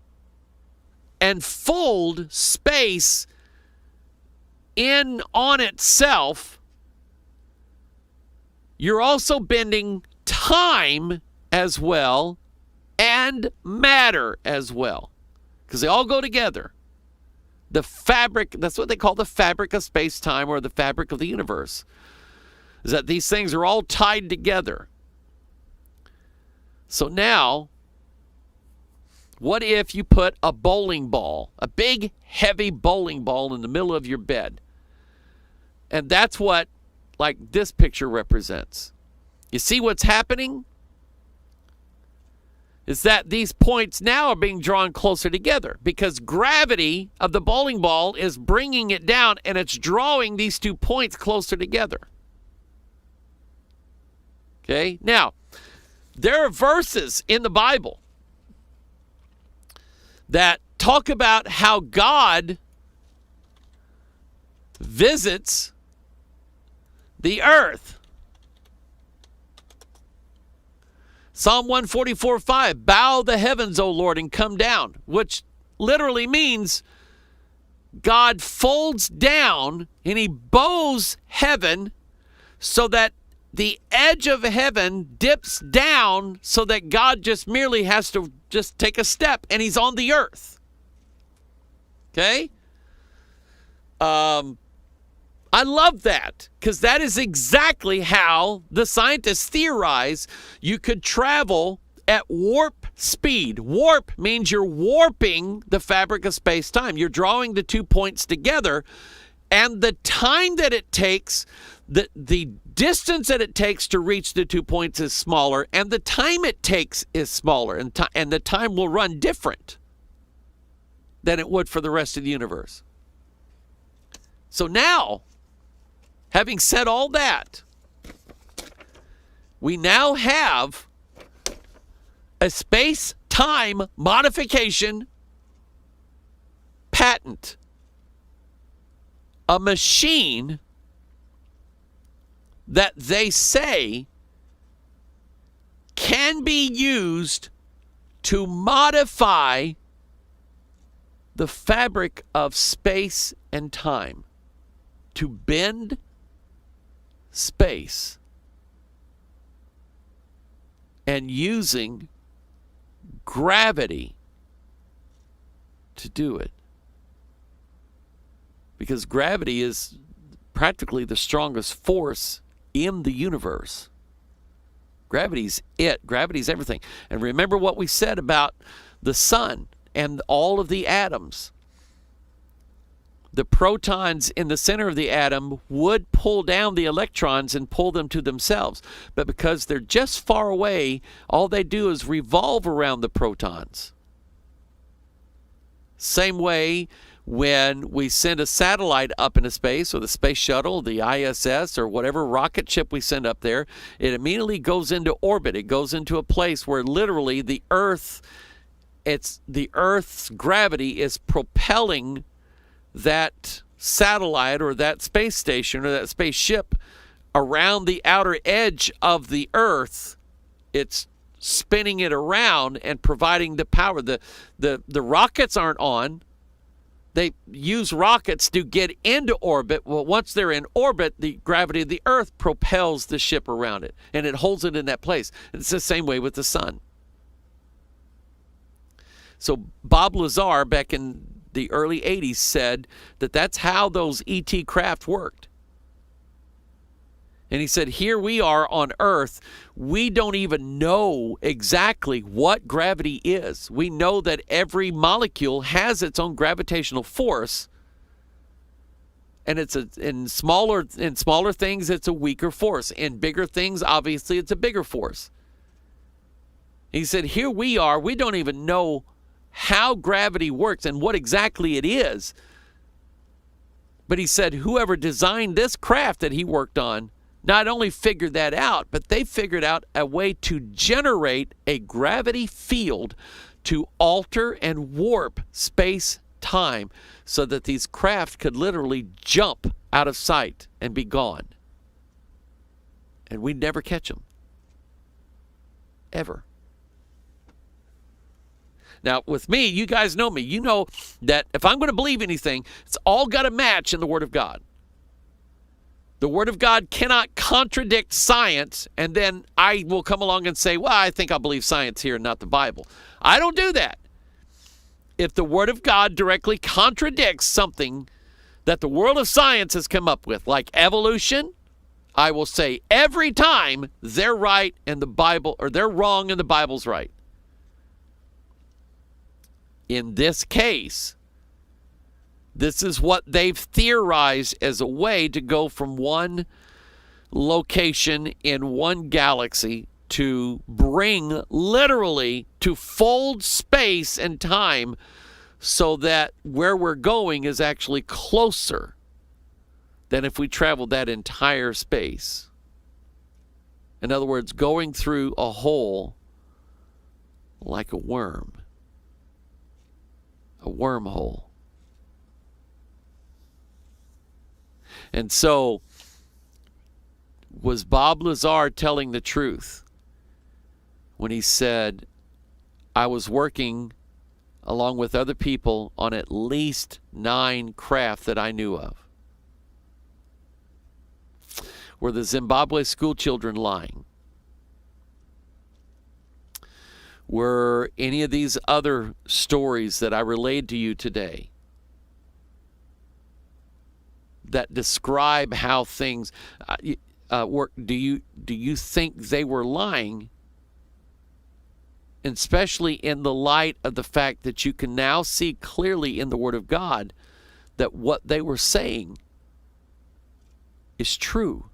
and fold space in on itself, you're also bending time as well, and and matter as well, because they all go together. The fabric, that's what they call the fabric of space-time, or the fabric of the universe, is that these things are all tied together. So now, what if you put a bowling ball, a big, heavy bowling ball in the middle of your bed? And that's what, like, this picture represents. You see what's happening? Is that these points now are being drawn closer together because gravity of the bowling ball is bringing it down, and it's drawing these 2 points closer together. Okay? Now, there are verses in the Bible that talk about how God visits the earth. Psalm 144:5, bow the heavens, O Lord, and come down, which literally means God folds down and he bows heaven so that the edge of heaven dips down so that God just merely has to just take a step and he's on the earth. Okay? I love that, because that is exactly how the scientists theorize you could travel at warp speed. Warp means you're warping the fabric of space-time. You're drawing the 2 points together, and the time that it takes, the distance that it takes to reach the 2 points is smaller, and the time it takes is smaller, and the time will run different than it would for the rest of the universe. So now, having said all that, we now have a space-time modification patent. A machine that they say can be used to modify the fabric of space and time, to bend space, and using gravity to do it. Because gravity is practically the strongest force in the universe. Gravity's it. Gravity's everything. And remember what we said about the sun and all of the atoms. The protons in the center of the atom would pull down the electrons and pull them to themselves. But because they're just far away, all they do is revolve around the protons. Same way when we send a satellite up into space, or the space shuttle, the ISS, or whatever rocket ship we send up there, it immediately goes into orbit. It goes into a place where literally the Earth's gravity is propelling that satellite or that space station or that spaceship around the outer edge of the Earth. It's spinning it around and providing the power. The rockets aren't on. They use rockets to get into orbit. Well, once they're in orbit, the gravity of the Earth propels the ship around it, and it holds it in that place. And it's the same way with the sun. So Bob Lazar, back in the early 80s, said that that's how those ET craft worked. And he said, here we are on Earth. We don't even know exactly what gravity is. We know that every molecule has its own gravitational force. And it's in smaller things, it's a weaker force. In bigger things, obviously, it's a bigger force. He said, here we are. We don't even know how gravity works and what exactly it is. But he said, whoever designed this craft that he worked on not only figured that out, but they figured out a way to generate a gravity field to alter and warp space-time so that these craft could literally jump out of sight and be gone. And we'd never catch them. Ever. Now, with me, you guys know me. You know that if I'm going to believe anything, it's all got to match in the Word of God. The Word of God cannot contradict science, and then I will come along and say, well, I think I'll believe science here and not the Bible. I don't do that. If the Word of God directly contradicts something that the world of science has come up with, like evolution, I will say every time they're right and the Bible, or they're wrong and the Bible's right. In this case, this is what they've theorized as a way to go from one location in one galaxy to bring, literally, to fold space and time so that where we're going is actually closer than if we traveled that entire space. In other words, going through a hole like a worm. A wormhole. And so, was Bob Lazar telling the truth when he said, I was working along with other people on at least 9 craft that I knew of? Were the Zimbabwe school children lying? Were any of these other stories that I relayed to you today that describe how things work, do you think they were lying? And especially in the light of the fact that you can now see clearly in the Word of God that what they were saying is true.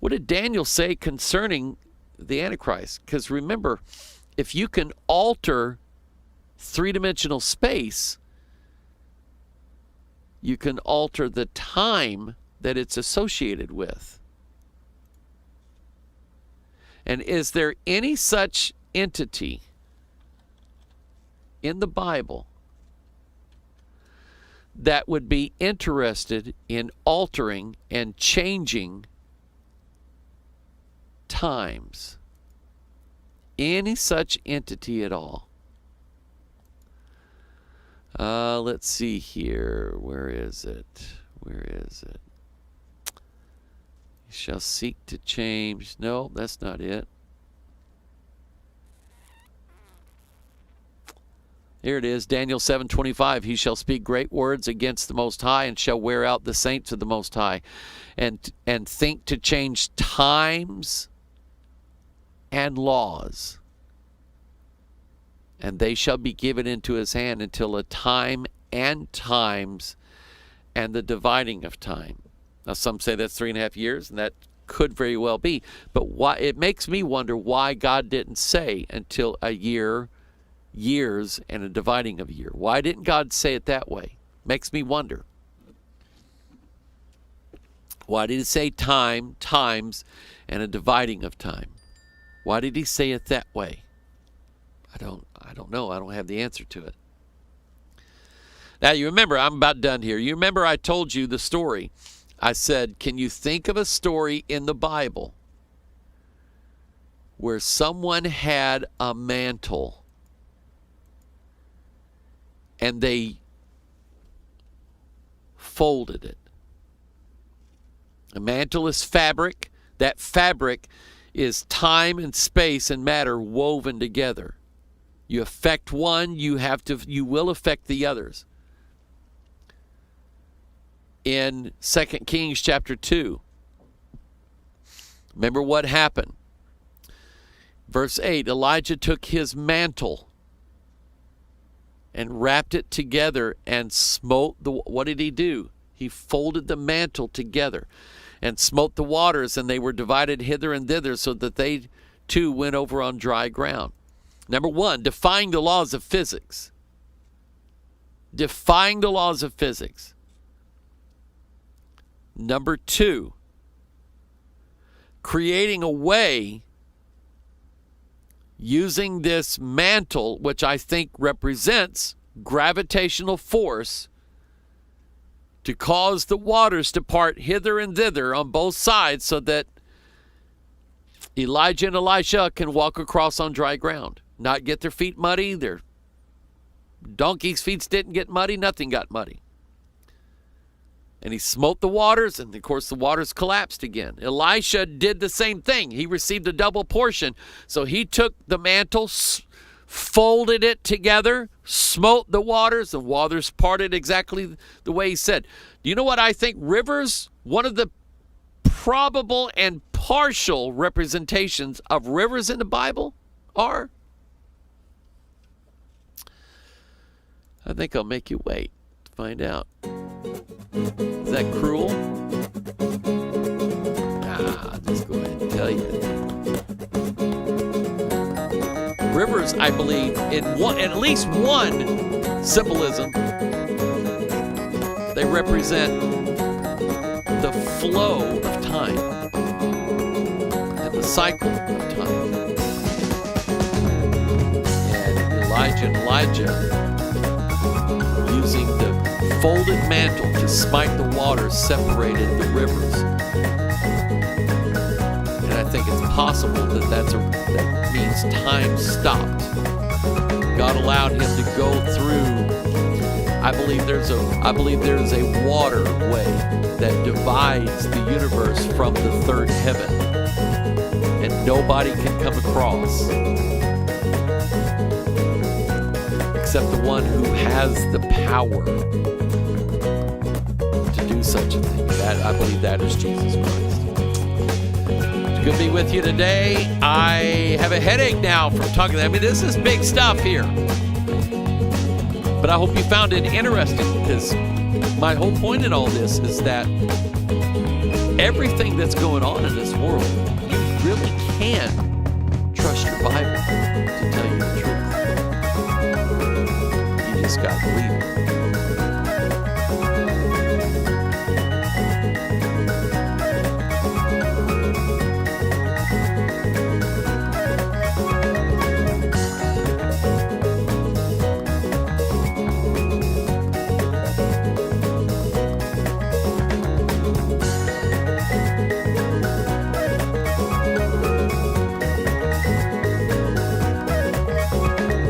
What did Daniel say concerning the Antichrist? Because remember, if you can alter three-dimensional space, you can alter the time that it's associated with. And is there any such entity in the Bible that would be interested in altering and changing times? Any such entity at all? Let's see here. Where is it? Where is it? You shall seek to change. No, that's not it. Here it is, Daniel 7:25. He shall speak great words against the Most High, and shall wear out the saints of the Most High, and think to change times and laws. And they shall be given into his hand until a time and times and the dividing of time. Now some say that's 3.5 years, and that could very well be. But why? It makes me wonder why God didn't say until a year, years, and a dividing of a year. Why didn't God say it that way? Makes me wonder. Why did he say time, times, and a dividing of time? Why did he say it that way? I don't know. I don't have the answer to it. Now, you remember, I'm about done here. You remember I told you the story. I said, can you think of a story in the Bible where someone had a mantle and they folded it? A mantle is fabric. That fabric is time and space and matter woven together. You affect one, you will affect the others. In 2 Kings chapter 2, remember what happened. Verse 8, Elijah took his mantle and wrapped it together and smote what did he do? He folded the mantle together and smote the waters, and they were divided hither and thither, so that they too went over on dry ground. Number one, defying the laws of physics. Defying the laws of physics. Number two, creating a way using this mantle, which I think represents gravitational force, to cause the waters to part hither and thither on both sides so that Elijah and Elisha can walk across on dry ground. Not get their feet muddy. Their donkeys' feet didn't get muddy. Nothing got muddy. And he smote the waters, and of course the waters collapsed again. Elisha did the same thing. He received a double portion. So he took the mantle, folded it together, smote the waters parted exactly the way he said. Do you know what I think? Rivers, one of the probable and partial representations of rivers in the Bible are? I think I'll make you wait to find out. Is that cruel? I'll just go ahead and tell you. Rivers, I believe, in at least one symbolism, they represent the flow of time and the cycle of time. And Elijah and Elijah, using the folded mantle to smite the waters, separated the rivers. And I think it's possible that means time stopped. God allowed him to go through. I believe there's a waterway that divides the universe from the third heaven, and nobody can come across except the one who has the power to do such a thing. I believe that is Jesus Christ. It's good to be with you today. I have a headache now from talking. This is big stuff here. But I hope you found it interesting, because my whole point in all this is that everything that's going on in this world, you really can trust your Bible to tell you the truth. You just got to believe it.